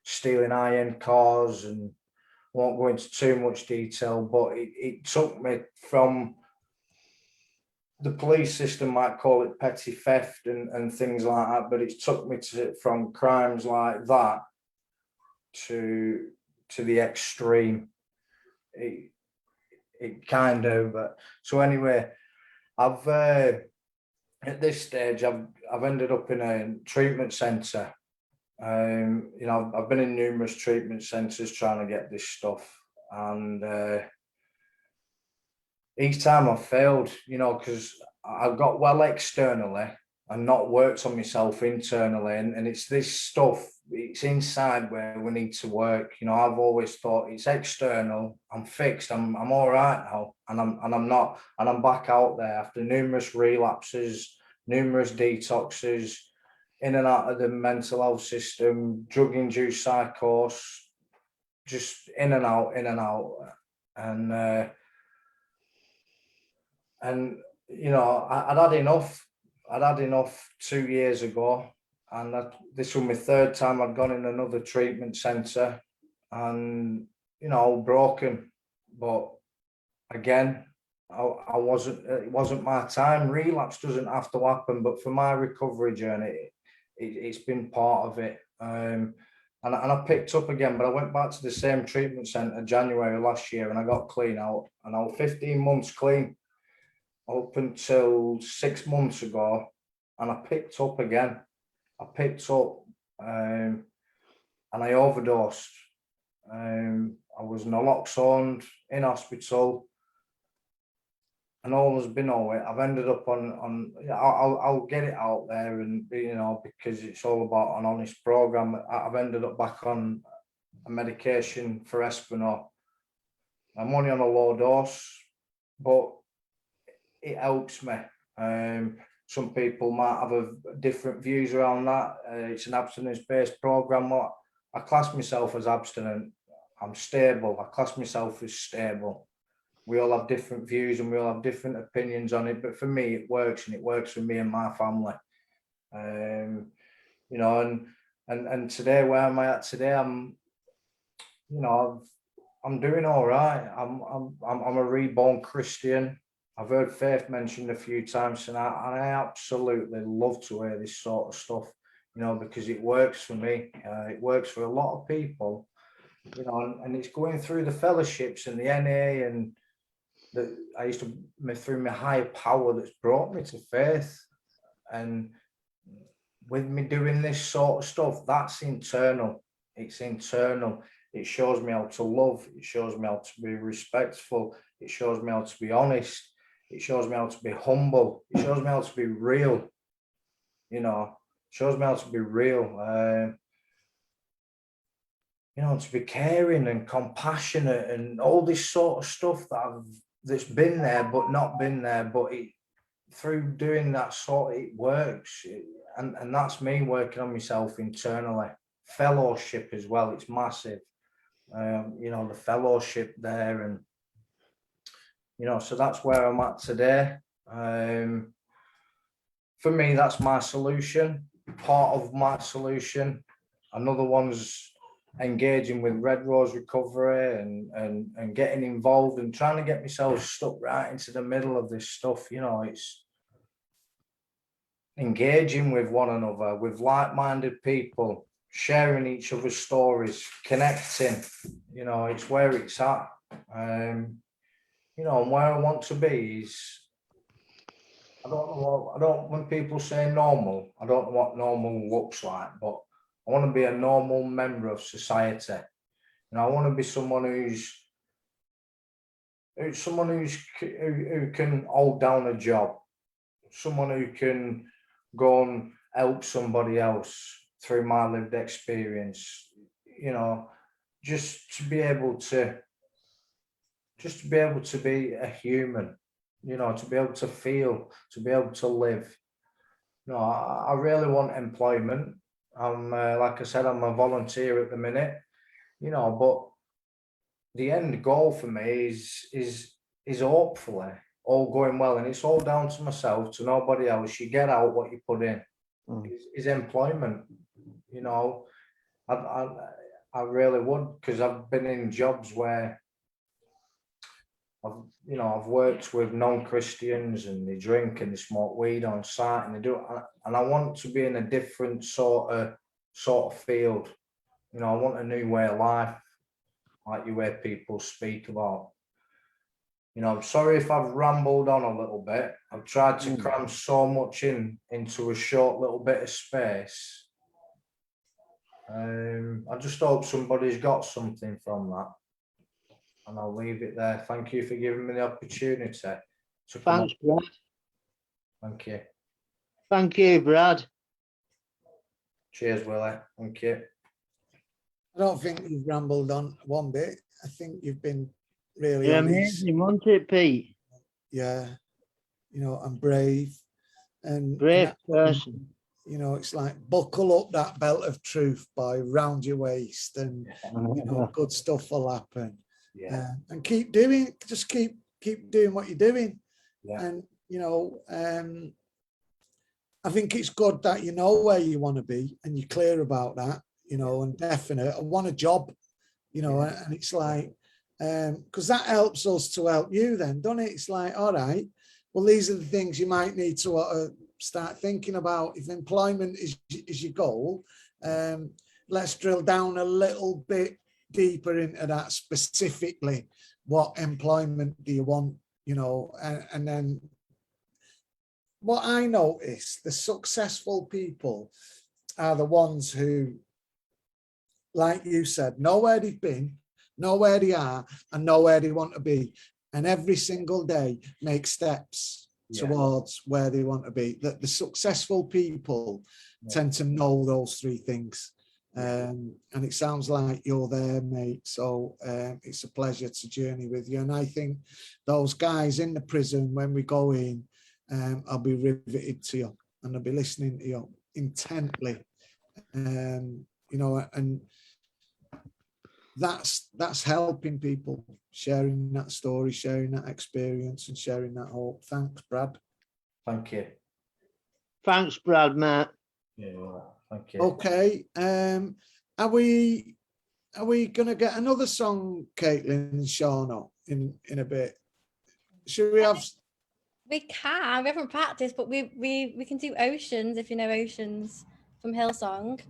stealing high-end cars, and won't go into too much detail, but it took me from, the police system might call it petty theft and things like that, but it took me from crimes like that to the extreme. It kind of, so anyway, I've at this stage I've ended up in a treatment centre. You know, I've been in numerous treatment centres trying to get this stuff, and each time I've failed, you know, because I've got well externally and not worked on myself internally, and it's this stuff, it's inside where we need to work. You know, I've always thought it's external, I'm fixed, I'm all right now, and I'm not, and I'm back out there after numerous relapses, numerous detoxes, in and out of the mental health system, drug-induced psychosis, just in and out, and you know, I'd had enough. I'd had enough 2 years ago, and this was my third time I'd gone in another treatment centre, and you know, broken. But again, I wasn't. It wasn't my time. Relapse doesn't have to happen, but for my recovery journey, it's been part of it. And I picked up again, but I went back to the same treatment centre January last year, and I got clean out, and I was 15 months clean up until 6 months ago, and I picked up again. I picked up, and I overdosed. I was naloxone in hospital, and all has been all right. I've ended up on. I'll get it out there, and you know, because it's all about an honest program. I've ended up back on a medication for Espinol. I'm only on a low dose, but it helps me. Some people might have different views around that. It's an abstinence-based program. I class myself as abstinent. I'm stable. I class myself as stable. We all have different views and we all have different opinions on it, but for me, it works, and it works for me and my family. You know, and today, where am I at today? I'm doing all right. I'm a reborn Christian. I've heard faith mentioned a few times, and I absolutely love to hear this sort of stuff, you know, because it works for me. It works for a lot of people, you know, and it's going through the fellowships and the NA, and that I used to, through my higher power, that's brought me to faith. And with me doing this sort of stuff, that's internal. It's internal. It shows me how to love. It shows me how to be respectful. It shows me how to be honest. It shows me how to be humble. It shows me how to be real. You know, it shows me how to be real. You know, to be caring and compassionate and all this sort of stuff that's been there but not been there. But through doing that sort, it works. And that's me working on myself internally. Fellowship as well. It's massive. You know, the fellowship there, and you know, so that's where I'm at today. For me, that's my solution, part of my solution. Another one's engaging with Red Rose Recovery and getting involved and trying to get myself stuck right into the middle of this stuff. You know, it's engaging with one another, with like-minded people, sharing each other's stories, connecting. You know, it's where it's at. You know, and where I want to be is, when people say normal, I don't know what normal looks like, but I want to be a normal member of society. And I want to be someone who can hold down a job, someone who can go and help somebody else through my lived experience, you know, just to be able to be a human, you know, to be able to feel, to be able to live. No, I really want employment. I'm like I said, I'm a volunteer at the minute, you know, but the end goal for me is hopefully all going well, and it's all down to myself, to nobody else. You get out what you put in. Mm. Is employment, you know. I really would, because I've been in jobs where I've worked with non-Christians, and they drink and they smoke weed on site, and they do, and I want to be in a different sort of field. You know, I want a new way of life, like you hear people speak about. You know, I'm sorry if I've rambled on a little bit. I've tried to cram so much into a short little bit of space. I just hope somebody's got something from that. And I'll leave it there. Thank you for giving me the opportunity to come Thanks, on. Brad. Thank you. Thank you, Brad. Cheers, Willie. Thank you. I don't think you've rambled on one bit. I think you've been really You're honest. amazing, wasn't it, Pete? Yeah, you know, and brave. And Brave that- person. you know, it's like buckle up that belt of truth by round your waist, and you know, good stuff will happen. Yeah. And keep doing, just keep doing what you're doing. Yeah. And you know, I think it's good that you know where you want to be and you're clear about that, you know, and definite. I want a job, you know, and it's like, because that helps us to help you then, doesn't it? It's like, all right, well, these are the things you might need to start thinking about. If employment is your goal, let's drill down a little bit deeper into that specifically. What employment do you want, you know, and then what I notice, the successful people are the ones who, like you said, know where they've been, know where they are, and know where they want to be. And every single day make steps towards where they want to be. That the successful people tend to know those three things. And it sounds like you're there, mate. So it's a pleasure to journey with you. And I think those guys in the prison, when we go in, I'll be riveted to you, and I'll be listening to you intently. You know, and that's helping people, sharing that story, sharing that experience, and sharing that hope. Thanks, Brad. Thank you. Thanks, Brad, mate. Yeah. Thank you. Okay. Are we gonna get another song, Caitlin and Shauna, in a bit? Should we have? We can. We haven't practiced, but we can do Oceans, if you know Oceans from Hillsong.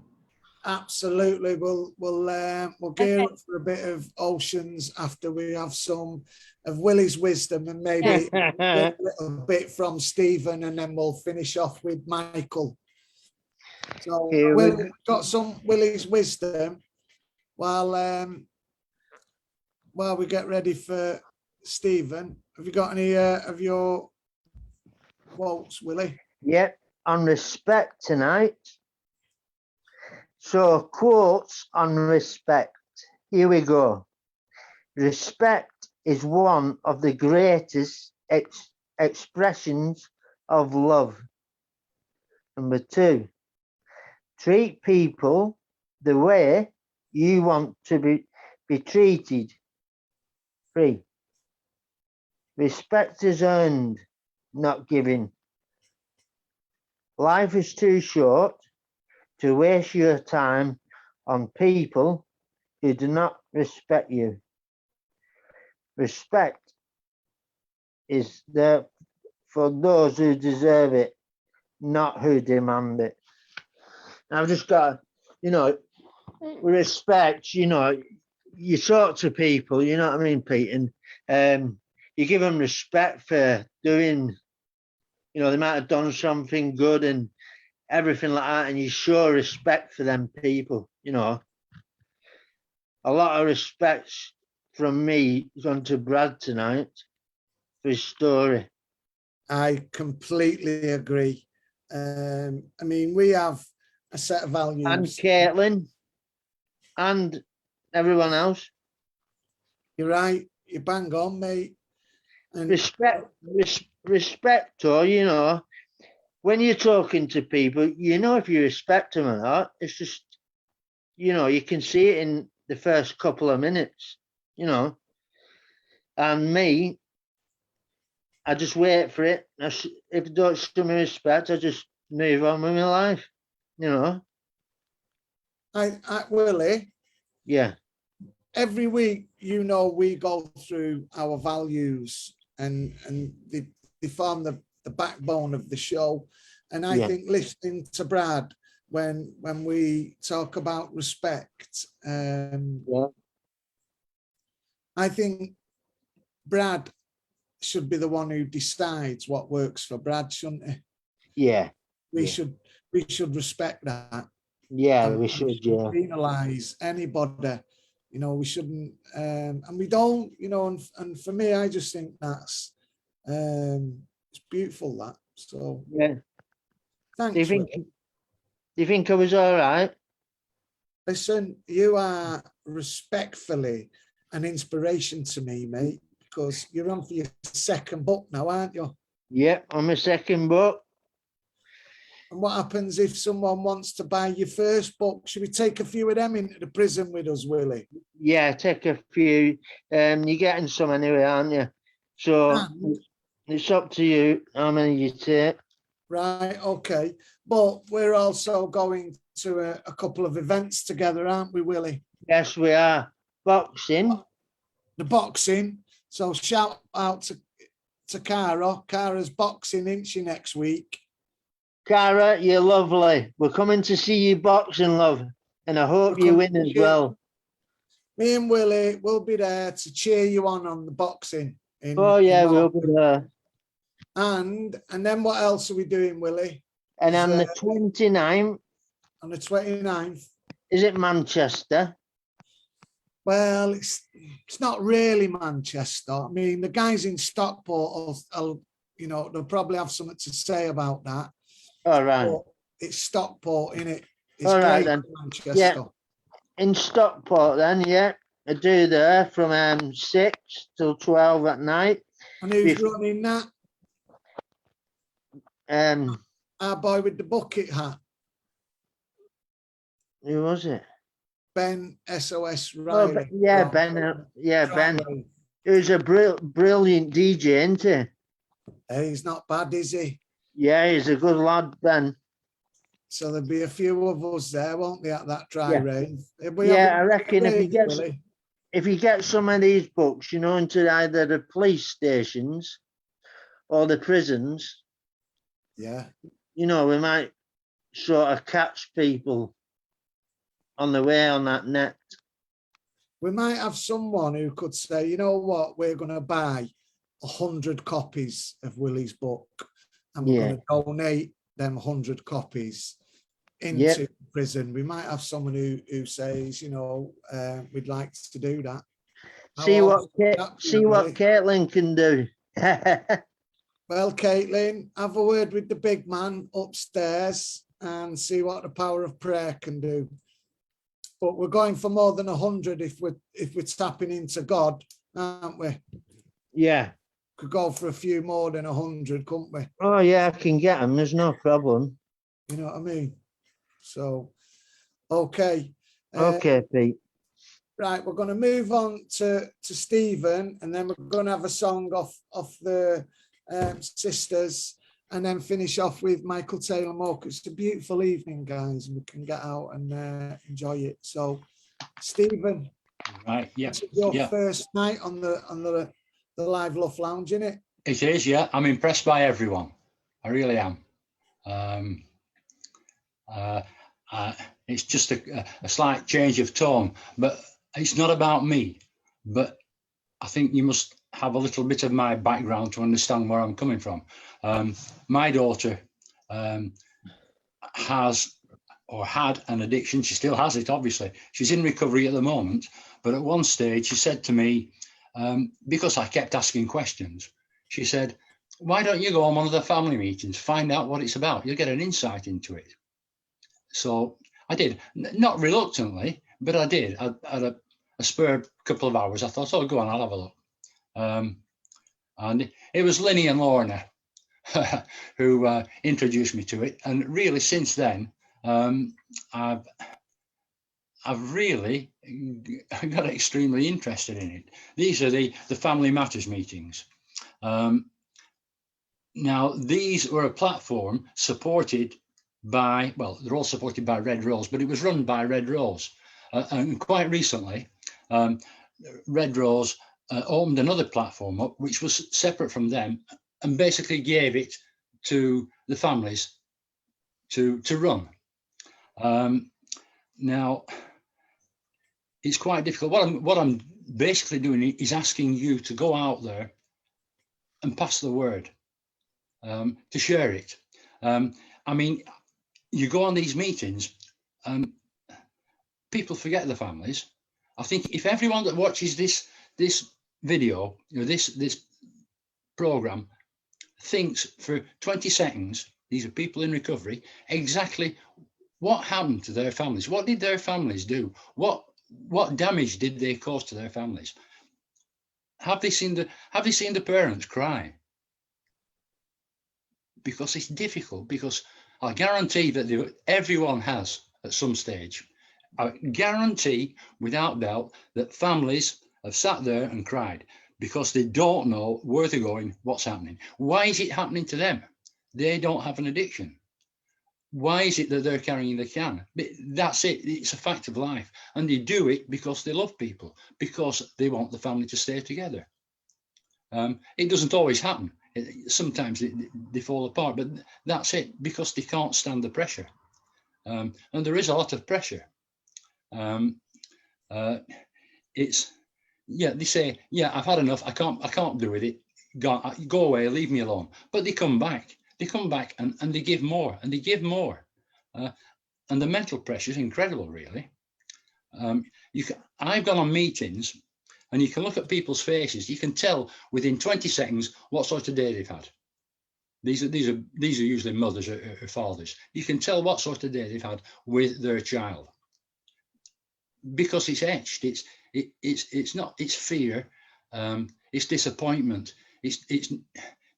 Absolutely. We'll gear up for a bit of Oceans after we have some of Willie's wisdom, and maybe a little bit from Stephen, and then we'll finish off with Michael. So we've got some Willie's wisdom while we get ready for Stephen. Have you got any of your quotes, Willie? Yep, on respect tonight. So quotes on respect. Here we go. Respect is one of the greatest expressions of love. Number 2, treat people the way you want to be treated. 3, respect is earned, not given. Life is too short to waste your time on people who do not respect you. Respect is there for those who deserve it, not who demand it. I've just got, you know, respect, you know, you talk to people, you know what I mean, Pete, and you give them respect for doing, you know, they might have done something good and everything like that, and you show respect for them people, you know. A lot of respect from me gone to Brad tonight for his story. I completely agree. I mean, we have a set of values. And Caitlin and everyone else. You're right. You bang on, mate. And Respect, or, you know, when you're talking to people, you know if you respect them or not. It's just, you know, you can see it in the first couple of minutes, you know. And me, I just wait for it. If I don't show me respect, I just move on with my life, you know. Willie, Yeah, every week, you know, we go through our values and they form the backbone of the show. And I Yeah. think listening to Brad when we talk about respect, yeah, I think Brad should be the one who decides what works for Brad, shouldn't he? yeah, We Yeah. should respect that. yeah. And We should, yeah, penalize anybody, you know. We shouldn't, and we don't, you know. And for me, I just think that's it's beautiful, that. So yeah. Do thanks. you think? Will. Do you think I was all right? Listen, you are respectfully an inspiration to me, mate, because you're on for your second book now, aren't you? Yeah, on my second book. And what happens if someone wants to buy your first book? Should we take a few of them into the prison with us, Willie? Yeah, take a few. You're getting some anyway, aren't you? So And- it's up to you how many you take. Right, okay. But we're also going to a couple of events together, aren't we, Willie? Yes, we are. Boxing. The boxing. So shout out to Cara. Cara's boxing, isn't she, next week? Cara, you're lovely. We're coming to see you boxing, love. And I hope you win as well. Me and Willie will be there to cheer you on the boxing. Oh, yeah, we'll be there. And then what else are we doing, Willie? And on the 29th, On the 29th? is it Manchester? Well, it's not really Manchester. I mean, the guys in Stockport will, you know, they'll probably have something to say about that. All right. But it's Stockport, innit? It's All right, Greater then. Manchester. Yeah. In Stockport then, yeah. I do there from 6 till 12 at night. And who's If- running that? Our boy with the bucket hat, Who was it? Ben SOS Oh, Riley. yeah, From- Ben. Yeah, Ben. Riley. He was a brilliant DJ, isn't he? Hey, he's not bad, is he? Yeah, he's a good lad, Ben. So there'll be a few of us there, won't there, at that dry Yeah. rain? Yeah, I reckon if he Willie, gets Willie. if you get some of these books, you know, into either the police stations or the prisons, Yeah. you know, we might sort of catch people on the way on that net. We might have someone who could say, you know what, we're going to buy 100 copies of Willie's book and we're Yeah. going to donate them 100 copies into Yeah. prison. We might have someone who says, you know, we'd like to do that. See How what awesome would that be, Willie? Caitlin can do. Well, Caitlin, have a word with the big man upstairs and see what the power of prayer can do. But we're going for more than 100 if we're tapping into God, aren't we? Yeah. Could go for a few more than 100, couldn't we? Oh yeah, I can get them. There's no problem. You know what I mean? So, okay. Okay, Pete. Right, we're going to move on to Stephen, and then we're going to have a song off the sisters, and then finish off with Michael Taylor Moore. It's a beautiful evening, guys, and we can get out and enjoy it. So, Stephen, Right, yeah. this is your Yeah. first night on the Live Luff Lounge, innit? It is, yeah. I'm impressed by everyone. I really am. It's just a slight change of tone, but it's not about me. But I think you must have a little bit of my background to understand where I'm coming from. My daughter has or had an addiction. She still has it, obviously. She's in recovery at the moment. But at one stage, she said to me, because I kept asking questions, she said, why don't you go on one of the family meetings, find out what it's about? You'll get an insight into it. So I did, not reluctantly, but I did. I had a spare couple of hours. I thought, oh, go on, I'll have a look. And it was Linny and Lorna. who introduced me to it. And really since then, I've really got extremely interested in it. These are the Family Matters meetings. Now, these were a platform supported by, well, they're all supported by Red Rose, but it was run by Red Rose. And quite recently, Red Rose opened another platform up, which was separate from them, and basically gave it to the families to run. Now, it's quite difficult. What I'm basically doing is asking you to go out there and pass the word, to share it. I mean, you go on these meetings, people forget the families. I think if everyone that watches this video, this program, thinks for 20 seconds, these are people in recovery, exactly what happened to their families. What did their families do? What damage did they cause to their families? Have they seen the parents cry? Because it's difficult, because I guarantee that everyone has at some stage. I guarantee without doubt that families have sat there and cried because they don't know where they're going, what's happening. Why is it happening to them? They don't have an addiction. Why is it that they're carrying the can? That's it. It's a fact of life. And they do it because they love people, because they want the family to stay together. It doesn't always happen. Sometimes they fall apart, but that's it, because they can't stand the pressure. And there is a lot of pressure. It's, yeah, they say, yeah, I've had enough. I can't do with it. Go away, leave me alone. But they come back. They come back and they give more, and they give more. And the mental pressure is incredible, really. I've gone on meetings, and you can look at people's faces. You can tell within 20 seconds what sort of day they've had. These are usually mothers or fathers. You can tell what sort of day they've had with their child, because it's etched. It's fear. It's disappointment. It's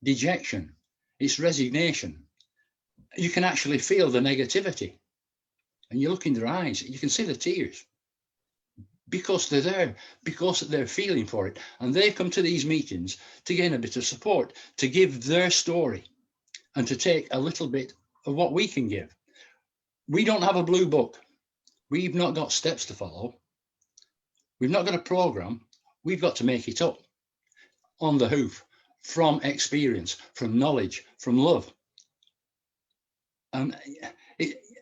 dejection. It's resignation. You can actually feel the negativity, and you look in their eyes. You can see the tears, because they're there, because they're feeling for it. And they come to these meetings to gain a bit of support, to give their story, and to take a little bit of what we can give. We don't have a blue book. We've not got steps to follow. We've not got a program. We've got to make it up on the hoof, from experience, from knowledge, from love. And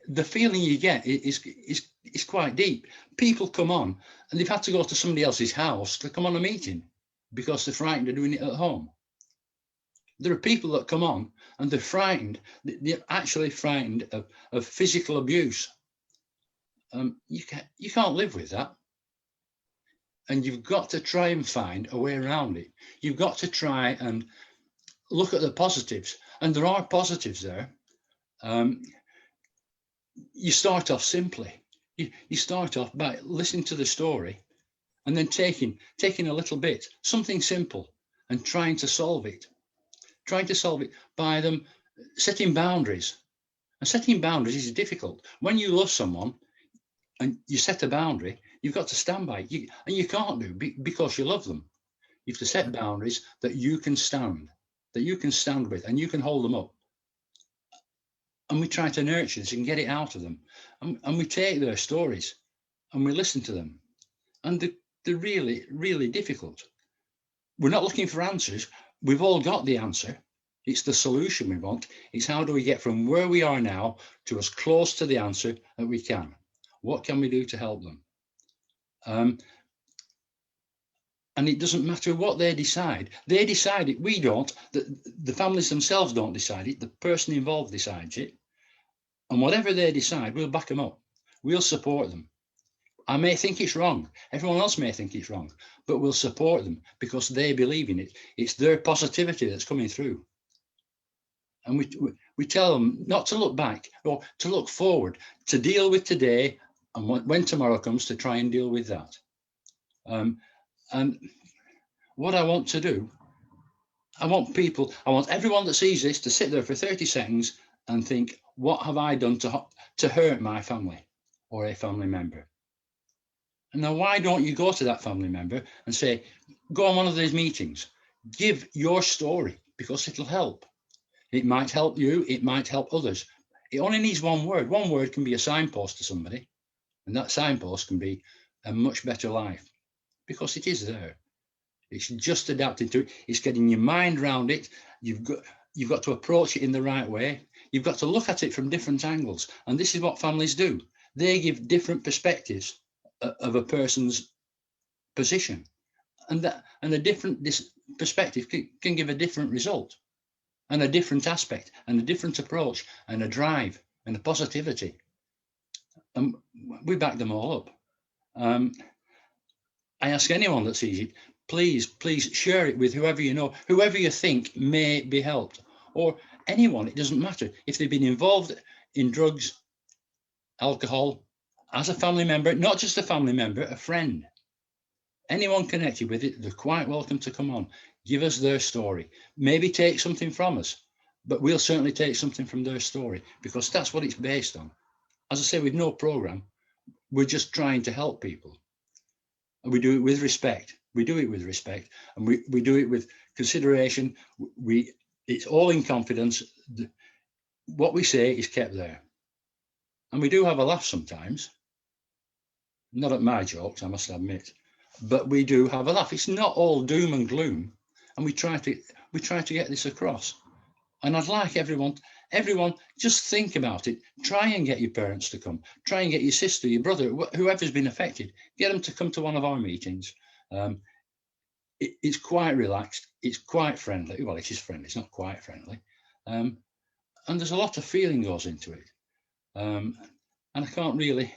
the feeling you get is quite deep. People come on and they've had to go to somebody else's house to come on a meeting because they're frightened of doing it at home. There are people that come on and they're frightened. They're actually frightened of physical abuse. You can't live with that. And you've got to try and find a way around it. You've got to try and look at the positives. And there are positives there. You start off simply. You start off by listening to the story and then taking a little bit, something simple, and trying to solve it. Trying to solve it by them setting boundaries. And setting boundaries is difficult. When you love someone and you set a boundary, you've got to stand by it. And you can't do because you love them. You have to set boundaries that you can stand with, and you can hold them up. And we try to nurture this and get it out of them. And we take their stories and we listen to them. And they're really, really difficult. We're not looking for answers. We've all got the answer. It's the solution we want. It's how do we get from where we are now to as close to the answer that we can. What can we do to help them? And it doesn't matter what they decide. They decide it. We don't. The families themselves don't decide it. The person involved decides it. And whatever they decide, we'll back them up. We'll support them. I may think it's wrong. Everyone else may think it's wrong, but we'll support them because they believe in it. It's their positivity that's coming through. And we tell them not to look back or to look forward, to deal with today, and when tomorrow comes, to try and deal with that. And what I want to do, I want everyone that sees this to sit there for 30 seconds and think, what have I done to hurt my family or a family member? And now, why don't you go to that family member and say, go on one of these meetings, give your story, because it'll help. It might help you, it might help others. It only needs one word. One word can be a signpost to somebody, and that signpost can be a much better life, because it is there. It's just adapting to it. It's getting your mind around it. You've got to approach it in the right way. You've got to look at it from different angles. And this is what families do. They give different perspectives of a person's position. And a different perspective can give a different result, and a different aspect, and a different approach, and a drive, and a positivity. And we back them all up. I ask anyone that sees it, please share it with whoever you know, whoever you think may be helped, or anyone. It doesn't matter if they've been involved in drugs, alcohol, as a family member, not just a family member, a friend. Anyone connected with it, they're quite welcome to come on, give us their story, maybe take something from us, but we'll certainly take something from their story, because that's what it's based on. As I say, we've no program. We're just trying to help people. And we do it with respect. We do it with respect, and we do it with consideration. It's all in confidence. What we say is kept there. And we do have a laugh sometimes. Not at my jokes, I must admit, but we do have a laugh. It's not all doom and gloom, and we try to get this across. And I'd like everyone, just think about it. Try and get your parents to come. Try and get your sister, your brother, whoever's been affected. Get them to come to one of our meetings. It's quite relaxed. It's quite friendly. Well, it is friendly. It's not quite friendly. And there's a lot of feeling goes into it. And I can't really.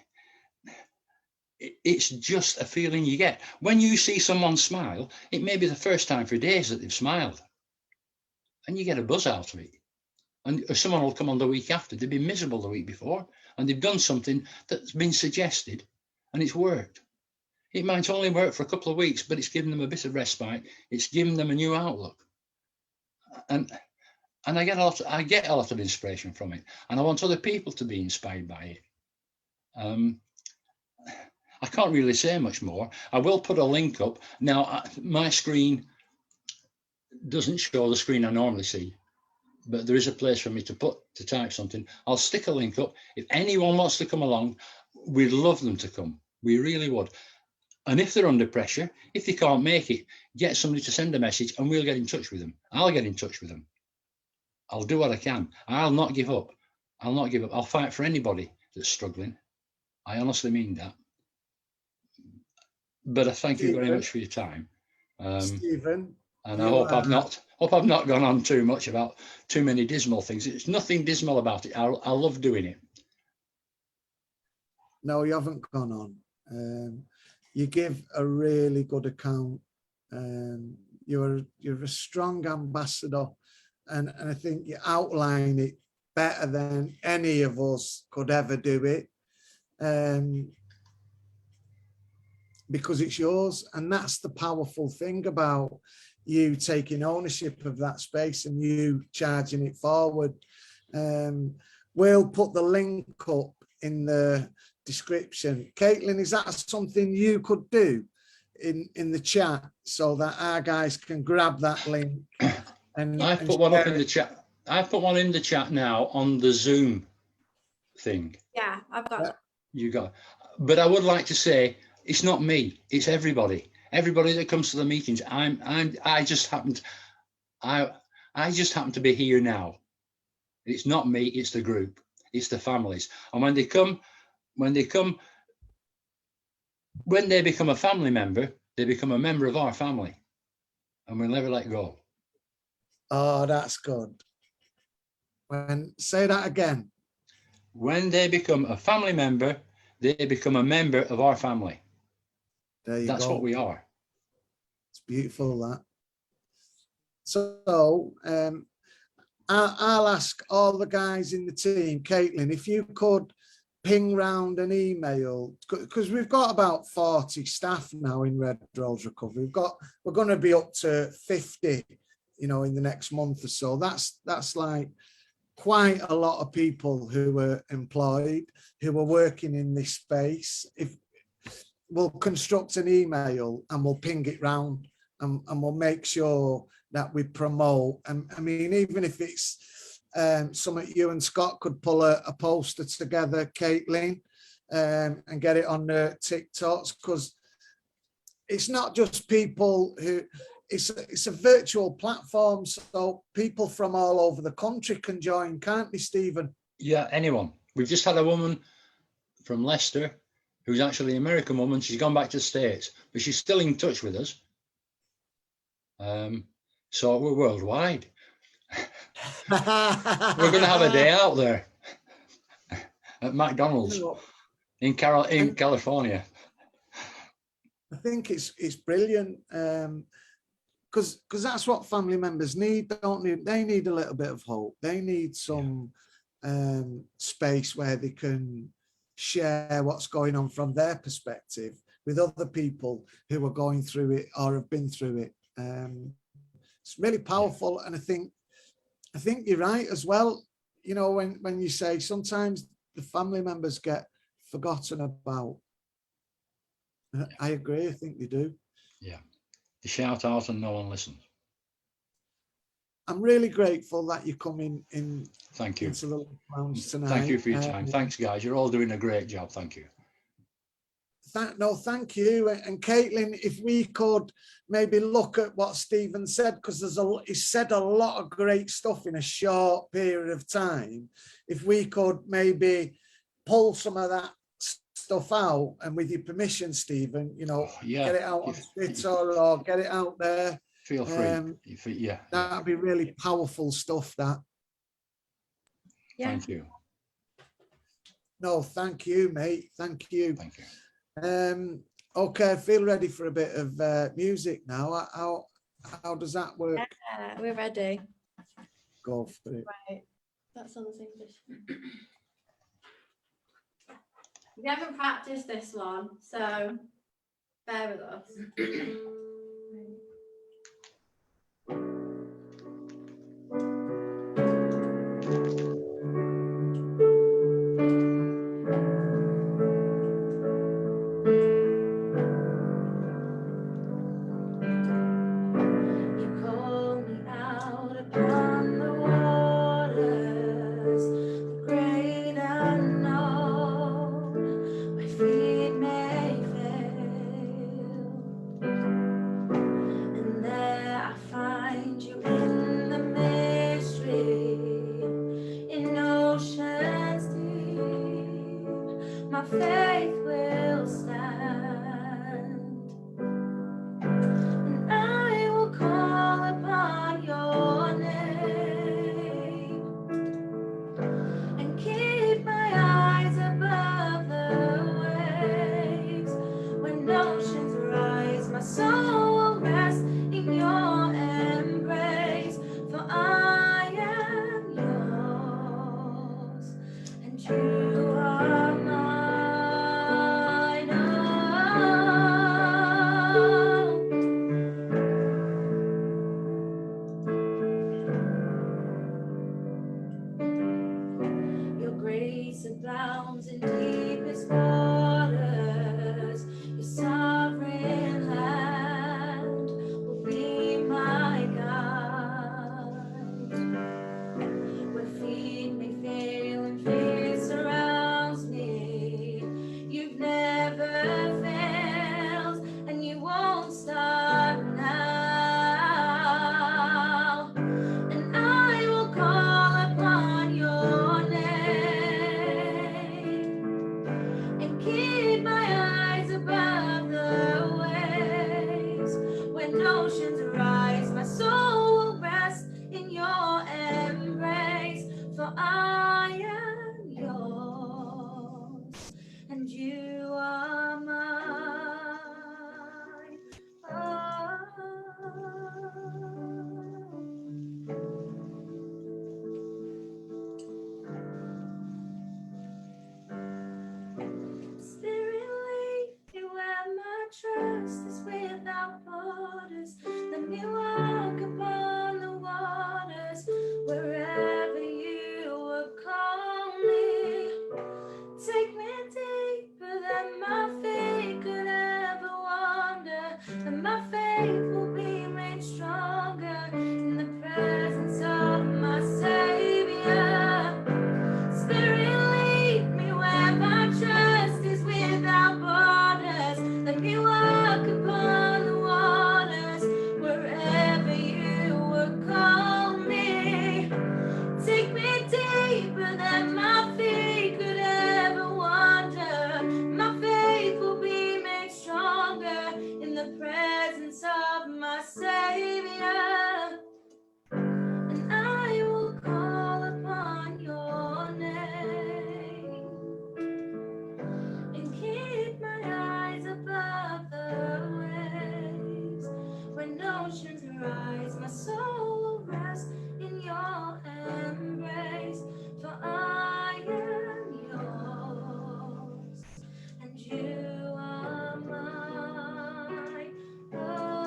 It's just a feeling you get. When you see someone smile, it may be the first time for days that they've smiled. And you get a buzz out of it. And someone will come on the week after. They've been miserable the week before, and they've done something that's been suggested, and it's worked. It might only work for a couple of weeks, but it's given them a bit of respite. It's given them a new outlook. And I get a lot of inspiration from it. And I want other people to be inspired by it. I can't really say much more. I will put a link up. Now, my screen doesn't show the screen I normally see, but there is a place for me to type something. I'll stick a link up. If anyone wants to come along, we'd love them to come. We really would. And if they're under pressure, if they can't make it, get somebody to send a message and we'll get in touch with them. I'll get in touch with them. I'll do what I can. I'll not give up. I'll not give up. I'll fight for anybody that's struggling. I honestly mean that. But I thank you very much for your time. Stephen. And I hope I've not gone on too much about too many dismal things. It's nothing dismal about it. I love doing it. No, you haven't gone on. You give a really good account. You're a strong ambassador, and I think you outline it better than any of us could ever do it. Because it's yours, and that's the powerful thing about you taking ownership of that space and you charging it forward. We'll put the link up in the description. Caitlin, is that something you could do in the chat so that our guys can grab that link? And I've put one up in the chat. I've put one in the chat now on the Zoom thing. Yeah, I've got. You got, but I would like to say, it's not me, it's everybody. Everybody that comes to the meetings. I just happen to be here now. It's not me, it's the group, it's the families. And when they become a family member, they become a member of our family. And we'll never let go. Oh, that's good. Say that again. When they become a family member, they become a member of our family. There you That's go. what we are. It's beautiful, that. So I'll ask all the guys in the team, Caitlin, if you could ping round an email, because we've got about 40 staff now in Red Rose Recovery. We're going to be up to 50 you know, in the next month or so. That's like quite a lot of people who were employed, who were working in this space. If we'll construct an email and we'll ping it round, and we'll make sure that we promote. And I mean, even if it's something you and Scott could pull a poster together, Caitlin, and get it on the TikToks, because it's not just people who, it's a virtual platform, so people from all over the country can join, can't they, Stephen? Yeah, anyone. We've just had a woman from Leicester who's actually an American woman. She's gone back to the States, but she's still in touch with us. So we're worldwide. We're going to have a day out there at McDonald's in California. I think it's brilliant, because that's what family members need, don't they? They need a little bit of hope. They need some space where they can share what's going on from their perspective with other people who are going through it or have been through it. It's really powerful, and I think you're right as well. You know, when you say sometimes the family members get forgotten about. I agree. I think they do. Yeah, they shout out and no one listens. I'm really grateful that you come in. Thank you. Into the lounge tonight. Thank you for your time. Thanks, guys. You're all doing a great job. Thank you. Thank you. And Caitlin, if we could maybe look at what Stephen said, because he said a lot of great stuff in a short period of time. If we could maybe pull some of that stuff out, and with your permission, Stephen, you know, get it out on Twitter or get it out there. Feel free. Yeah. That'd be really powerful stuff, that. Yeah. Thank you. No, thank you, mate. Thank you. Thank you. Okay, I feel ready for a bit of music now. How does that work? Yeah, we're ready. Go for it. Right, that's on the same position. We haven't practiced this one, so bear with us. stronger in the presence of my Savior. Spirit, lead me where my trust is without borders. Let me walk upon the waters wherever you would call me. Take me deeper than my feet could ever wander. My faith will be made stronger in the presence of my Savior. And I will call upon your name and keep my eyes above the waves. When oceans rise, my soul will rest in your embrace. For I am yours and you are mine. Oh.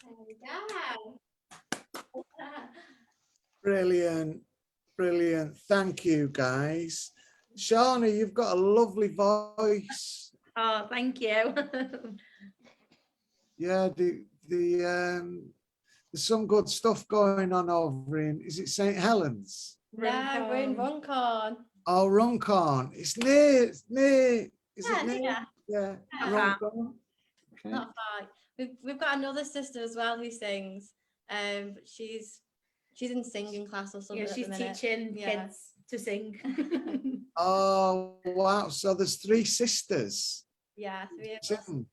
There we go. Brilliant, brilliant. Thank you, guys. Shawnee, you've got a lovely voice. Oh, thank you. Yeah, there's some good stuff going on over in, is it St. Helens? No, we're in Runcorn. Oh, Runcorn. It's near, is it Yeah, near? yeah. Yeah, Uh-huh. Runcorn. Okay. Not far. We've got another sister as well who sings. But she's in singing class or something. Yeah, at she's the minute. teaching Yeah. kids to sing. Oh, wow. So there's 3 sisters. Yeah, 3 of us. Sing.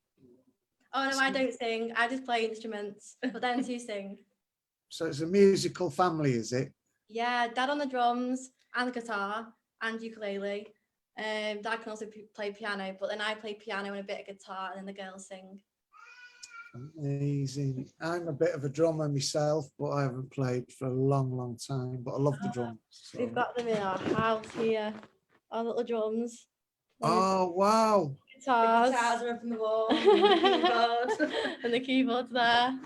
Oh no, I don't sing. I just play instruments. But then 2 sing. So it's a musical family, is it? Yeah, dad on the drums and the guitar and ukulele. Dad can also play piano, but then I play piano and a bit of guitar, and then the girls sing. Amazing. I'm a bit of a drummer myself, but I haven't played for a long, long time. But I love the drums. so- We've got them in our house here. Our little drums. Oh, wow. The Guitars. guitars are up on the wall. And the keyboard. And the keyboard's there.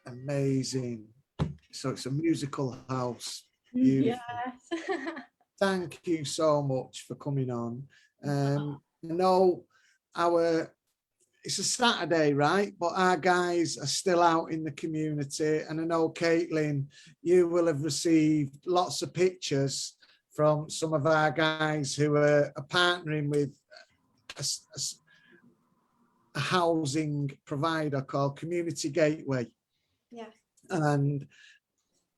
Amazing. So it's a musical house. Beautiful. Yes. Thank you so much for coming on. I know it's a Saturday, right? But our guys are still out in the community. And I know, Caitlin, you will have received lots of pictures from some of our guys who are partnering with a housing provider called Community Gateway. Yeah. And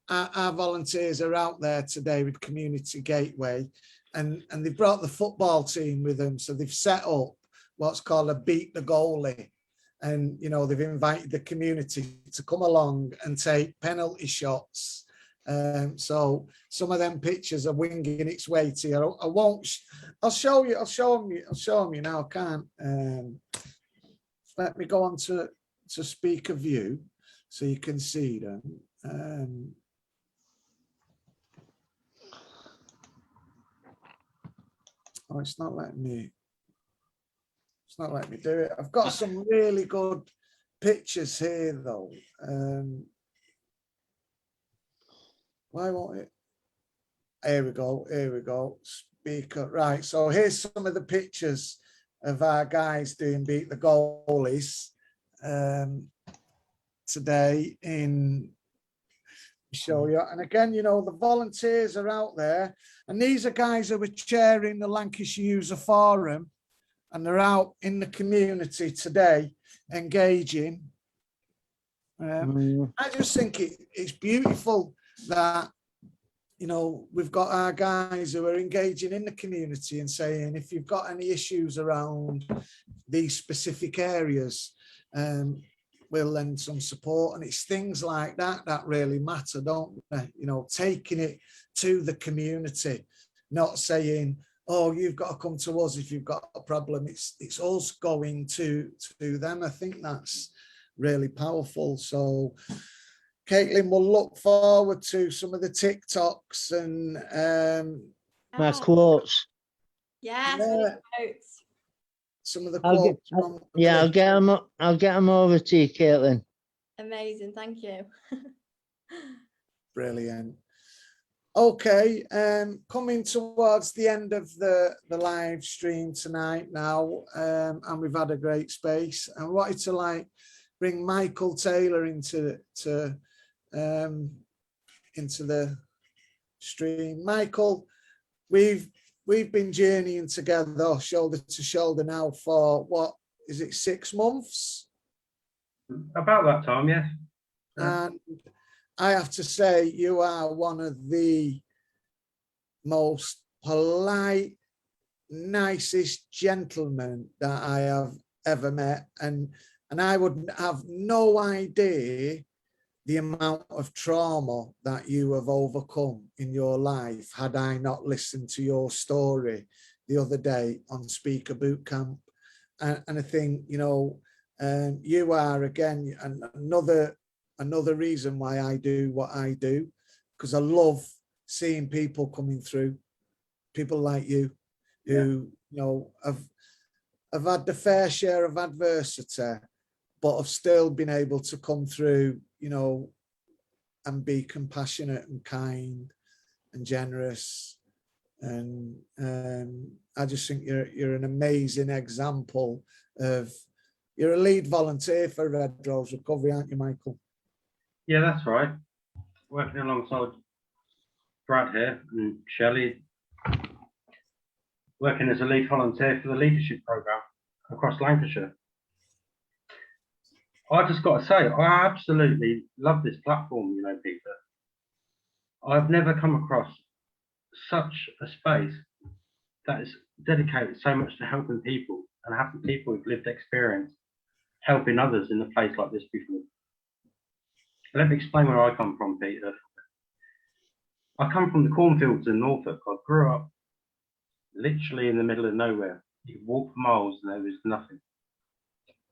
our volunteers are out there today with Community Gateway, and they brought the football team with them. So they've set up what's called a beat the goalie. And, you know, they've invited the community to come along and take penalty shots. So some of them pictures are winging its way to you. I'll show them you now. I can't. Let me go on to speaker view so you can see them. Oh, it's not letting me do it. I've got some really good pictures here though. Why won't it? Here we go. Speaker. Right. So here's some of the pictures of our guys doing beat the goalies today in show you. And again, you know, the volunteers are out there, and these are guys who were chairing the Lancashire User Forum, and they're out in the community today engaging. I just think it's beautiful that, you know, we've got our guys who are engaging in the community and saying, if you've got any issues around these specific areas, we'll lend some support. And it's things like that that really matter, don't they? You know, taking it to the community, not saying, oh, you've got to come to us if you've got a problem. It's us going to them. I think that's really powerful. So Caitlin, we'll look forward to some of the TikToks and My quotes. Yes, Yeah. quotes. some of the I'll get- quotes from Yeah, I'll get them over to you, Caitlin. Amazing, thank you. Brilliant. Okay, coming towards the end of the live stream tonight now, and we've had a great space. I wanted to bring Michael Taylor into the stream. Michael, we've been journeying together shoulder to shoulder now for what is it, 6 months? About that time, yes. And I have to say, you are one of the most polite, nicest gentlemen that I have ever met. And I would have no idea the amount of trauma that you have overcome in your life had I not listened to your story the other day on Speaker Bootcamp. And I think, you know, you are, again, another reason why I do what I do, because I love seeing people coming through, people like you, who, you know, have had the fair share of adversity, but have still been able to come through, you know, and be compassionate and kind and generous. And I just think you're an amazing example of, you're a lead volunteer for Red Rose Recovery, aren't you, Michael? Yeah, that's right. Working alongside Brad here and Shelley, working as a lead volunteer for the leadership programme across Lancashire. I just got to say, I absolutely love this platform, you know, Peter. I've never come across such a space that is dedicated so much to helping people and having people with lived experience helping others in a place like this before. Let me explain where I come from, Peter. I come from the cornfields in Norfolk. I grew up literally in the middle of nowhere. You could walk for miles and there was nothing.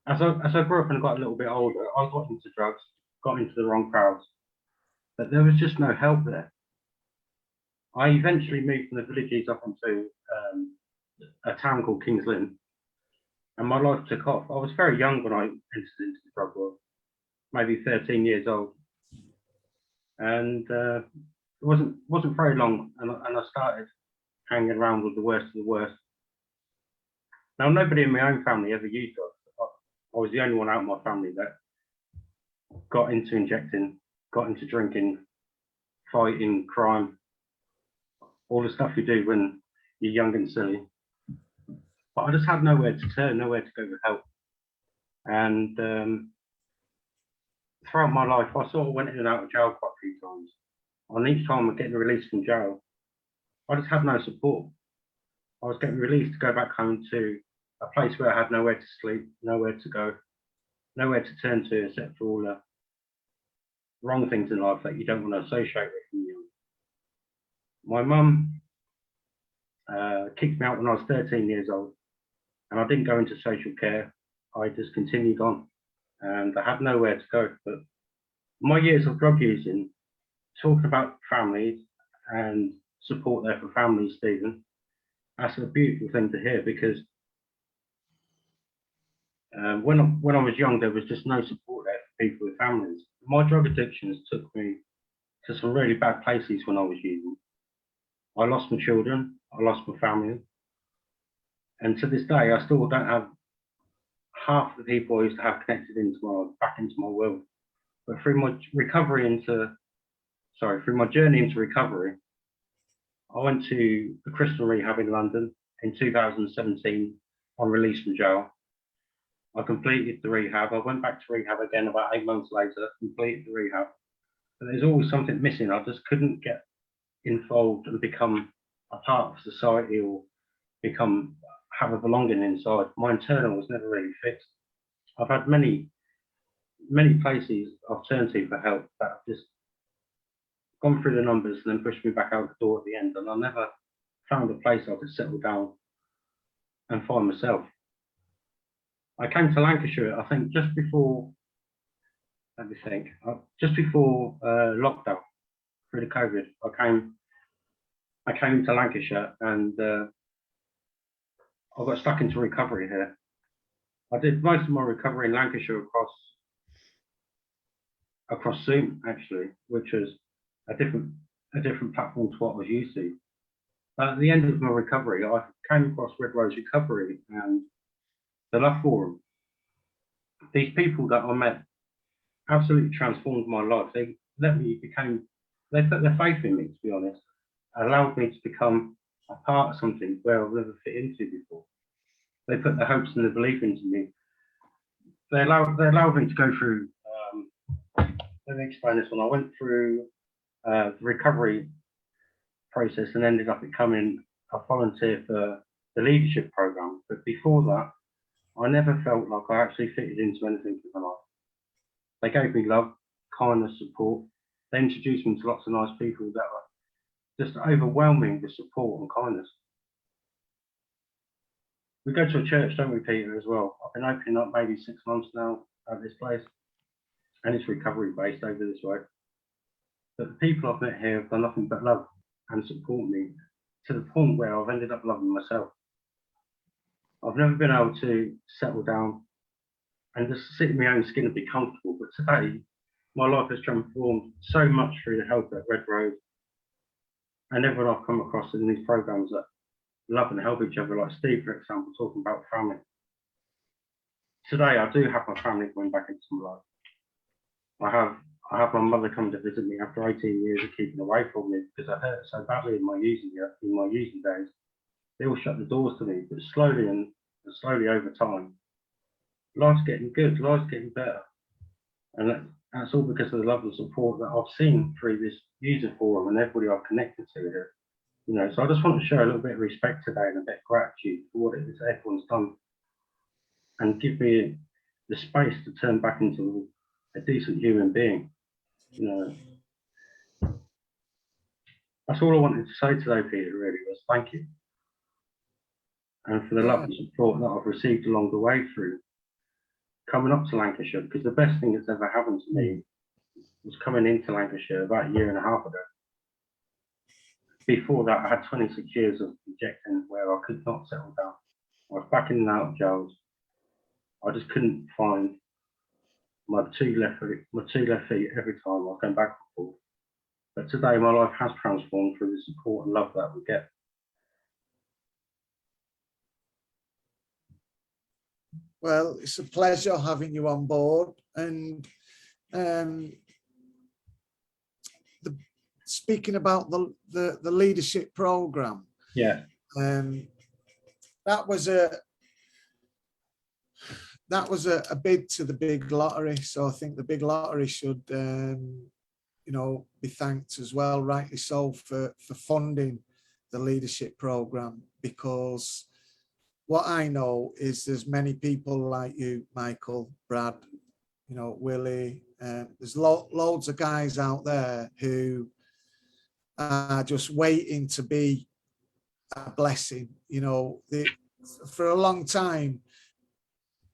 As I grew up and got a little bit older, I got into drugs, got into the wrong crowds, but there was just no help there. I eventually moved from the villages up into a town called Kings Lynn, and my life took off. I was very young when I entered into the drug world, maybe 13 years old, and it wasn't very long, and I started hanging around with the worst of the worst. Now, nobody in my own family ever used drugs. I was the only one out of my family that got into injecting, got into drinking, fighting, crime, all the stuff you do when you're young and silly. But I just had nowhere to turn, nowhere to go for help. And throughout my life, I sort of went in and out of jail quite a few times. And each time I'm getting released from jail, I just had no support. I was getting released to go back home to a place where I had nowhere to sleep, nowhere to go, nowhere to turn to except for all the wrong things in life that you don't want to associate with when you're young. My mum kicked me out when I was 13 years old, and I didn't go into social care. I just continued on, and I had nowhere to go. But my years of drug using, talking about families and support there for families, Stephen, that's a beautiful thing to hear, because when I was young, there was just no support there for people with families. My drug addictions took me to some really bad places when I was using. I lost my children, I lost my family, and to this day, I still don't have half the people I used to have connected back into my world. But through my journey into recovery, I went to the Crystal Rehab in London in 2017 on release from jail. I completed the rehab. I went back to rehab again about 8 months later, completed the rehab. But there's always something missing. I just couldn't get involved and become a part of society or have a belonging inside. My internal was never really fixed. I've had many places I've turned to for help that have just gone through the numbers and then pushed me back out the door at the end, and I never found a place I could settle down and find myself. I came to Lancashire, I think just before lockdown, through the COVID. I came to Lancashire, and I got stuck into recovery here. I did most of my recovery in Lancashire across Zoom, actually, which was a different platform to what I was used to. But at the end of my recovery, I came across Red Rose Recovery and the Love Forum. These people that I met absolutely transformed my life. They put their faith in me, to be honest, allowed me to become a part of something where I've never fit into before. They put their hopes and their belief into me. They allowed me to go through, let me explain this one. I went through the recovery process and ended up becoming a volunteer for the leadership program. But before that, I never felt like I actually fitted into anything in my life. They gave me love, kindness, support. They introduced me to lots of nice people that were just overwhelming with support and kindness. We go to a church, don't we, Peter, as well? I've been opening up maybe 6 months now at this place, and it's recovery based over this way. But the people I've met here have done nothing but love and support me to the point where I've ended up loving myself. I've never been able to settle down and just sit in my own skin and be comfortable. But today, my life has transformed so much through the help at Red Rose and everyone I've come across in these programs that love and help each other, like Steve, for example, talking about family. Today, I do have my family coming back into my life. I have my mother come to visit me after 18 years of keeping away from me because I hurt so badly in my using days. They all shut the doors to me, but slowly over time, life's getting good, life's getting better. And that's all because of the love and support that I've seen through this user forum and everybody I've connected to here. You know, so I just want to show a little bit of respect today and a bit of gratitude for what it is everyone's done and give me the space to turn back into a decent human being. You know, that's all I wanted to say today, Peter, really, was thank you. And for the love and support that I've received along the way through coming up to Lancashire, because the best thing that's ever happened to me was coming into Lancashire about 1.5 years ago. Before that, I had 26 years of rejecting where I could not settle down. I was back in and out of jails. I just couldn't find my two left feet every time I was going back and forth. But today, my life has transformed through the support and love that we get. Well, it's a pleasure having you on board. And speaking about the leadership program, Yeah. That was a bid to the big lottery. So I think the big lottery should, you know, be thanked as well, rightly so, for funding the leadership program, because what I know is there's many people like you, Michael, Brad, you know, Willie, there's loads of guys out there who are just waiting to be a blessing. You know, for a long time,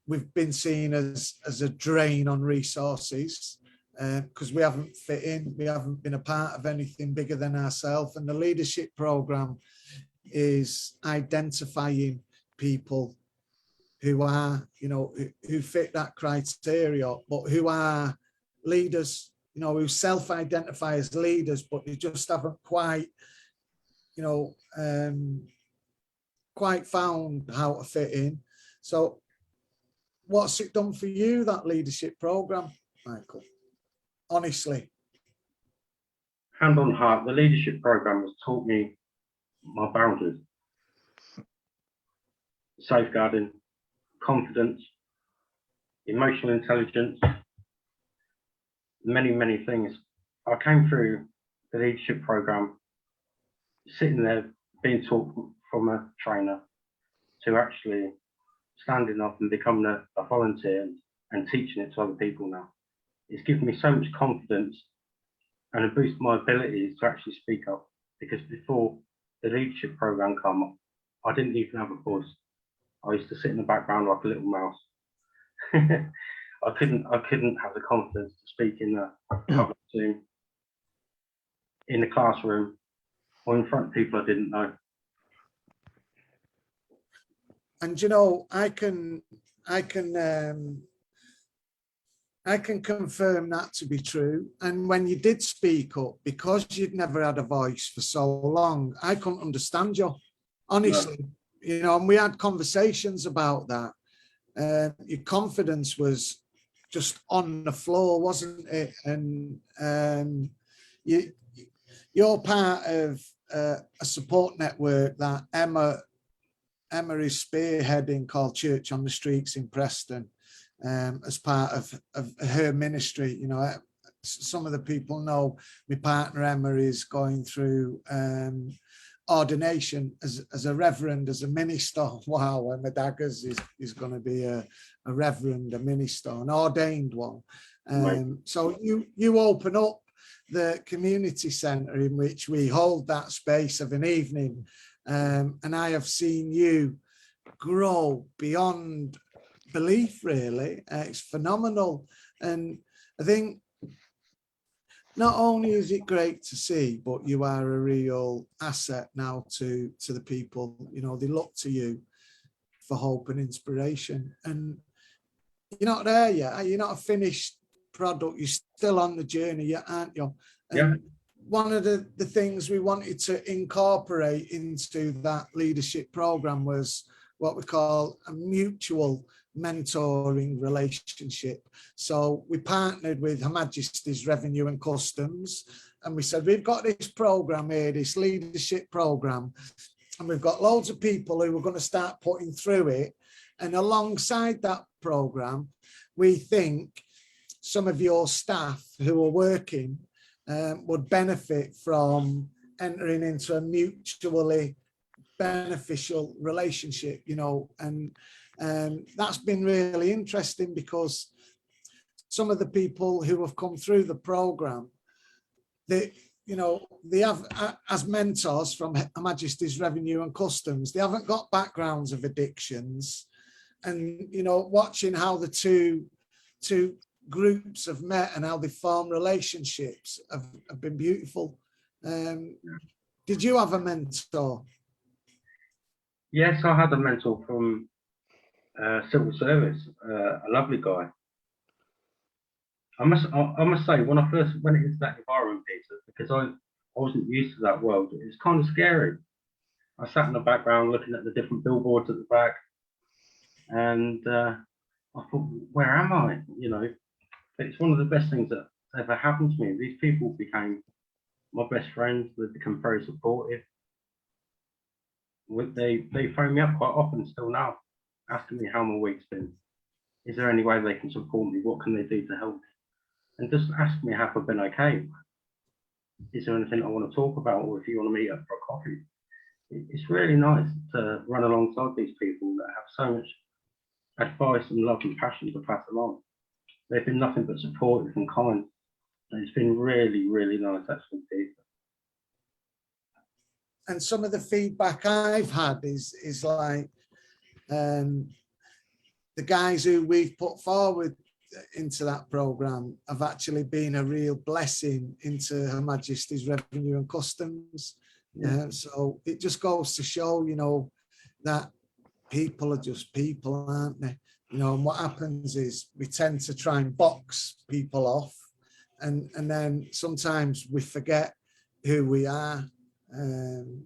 we've been seen as a drain on resources because we haven't fit in, we haven't been a part of anything bigger than ourselves. And the leadership program is identifying people who are, you know, who fit that criteria, but who are leaders, you know, who self-identify as leaders, but they just haven't quite, you know, quite found how to fit in. So what's it done for you, that leadership program, Michael? Honestly. Hand on heart, the leadership program has taught me my boundaries. Safeguarding, confidence, emotional intelligence, many things. I came through the leadership program, sitting there being taught from a trainer to actually standing up and becoming a volunteer and teaching it to other people now. It's given me so much confidence and a boost my abilities to actually speak up, because before the leadership program came, I didn't even have a voice. I used to sit in the background like a little mouse. I couldn't have the confidence to speak in the public Zoom, in the classroom, or in front of people I didn't know. And you know, I can I can confirm that to be true. And when you did speak up, because you'd never had a voice for so long, I couldn't understand you, honestly. You know, and we had conversations about that. Your confidence was just on the floor, wasn't it? And you're part of a support network that Emma is spearheading, called Church on the Streets in Preston. As part of her ministry. You know, some of the people know my partner Emma is going through ordination as a reverend, as a minister. Wow, Emma Daggers is going to be a reverend, a minister, an ordained one. So you open up the community centre in which we hold that space of an evening, and I have seen you grow beyond belief, really. It's phenomenal. And I think not only is it great to see, but you are a real asset now to the people. You know, they look to you for hope and inspiration. And you're not there yet. You're not a finished product. You're still on the journey, aren't you? And Yeah. One of the things we wanted to incorporate into that leadership program was what we call a mutual mentoring relationship. So we partnered with Her Majesty's Revenue and Customs, and we said, we've got this program here, this leadership program, and we've got loads of people who are going to start putting through it. And alongside that program, we think some of your staff who are working would benefit from entering into a mutually beneficial relationship, you know. And that's been really interesting, because some of the people who have come through the program, they have, as mentors from Her Majesty's Revenue and Customs, they haven't got backgrounds of addictions. And, you know, watching how the two groups have met and how they form relationships have been beautiful. Did you have a mentor? Yes, I had a mentor from civil service, a lovely guy. I must say, when I first went into that environment, Peter, because I wasn't used to that world, it was kind of scary. I sat in the background looking at the different billboards at the back, and I thought, where am I? You know, it's one of the best things that ever happened to me. These people became my best friends. They become very supportive. They phone me up quite often still now, asking me how my week's been. Is there any way they can support me? What can they do to help me? And just ask me how I've been okay. Is there anything I want to talk about, or if you want to meet up for a coffee? It's really nice to run alongside these people that have so much advice and love and passion to pass along. They've been nothing but supportive and kind. And it's been really, really nice actually, Peter. And some of the feedback I've had is like the guys who we've put forward into that program have actually been a real blessing into Her Majesty's Revenue and Customs. Yeah, so it just goes to show, you know, that people are just people, aren't they? You know, and what happens is we tend to try and box people off, and then sometimes we forget who we are. And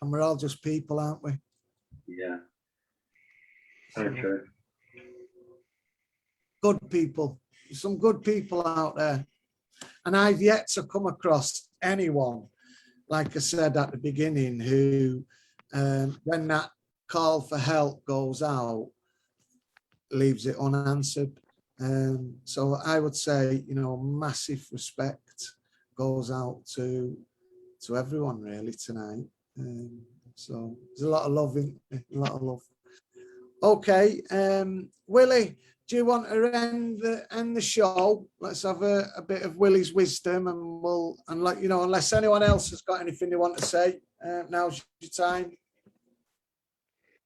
we're all just people, aren't we? Yeah. So true. Good people, some good people out there. And I've yet to come across anyone, like I said at the beginning, who, when that call for help goes out, leaves it unanswered. So I would say, you know, massive respect goes out to everyone really tonight. So there's a lot of love in a lot of love. Okay, Willie, do you want to end the show? Let's have a bit of Willie's wisdom, and like, you know, unless anyone else has got anything they want to say, now's your time.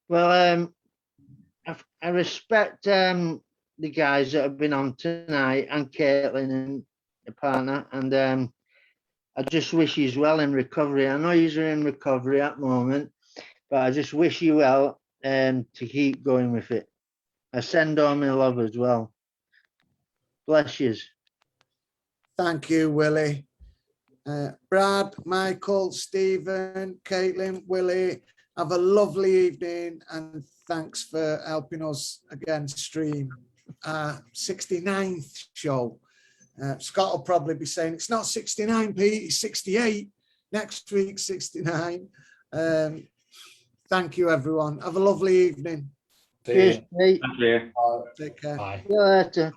Well, I respect the guys that have been on tonight, and Caitlin and the partner, and I just wish you well in recovery. I know you're in recovery at the moment, but I just wish you well to keep going with it. I send all my love as well. Bless yous. Thank you, Willie. Brad, Michael, Stephen, Caitlin, Willie, have a lovely evening and thanks for helping us again stream our 69th show. Scott will probably be saying it's not 69, Pete, it's 68. Next week, 69. Thank you, everyone. Have a lovely evening. See you. Cheers, mate. Thank you. Bye. Take care. Bye. See you later.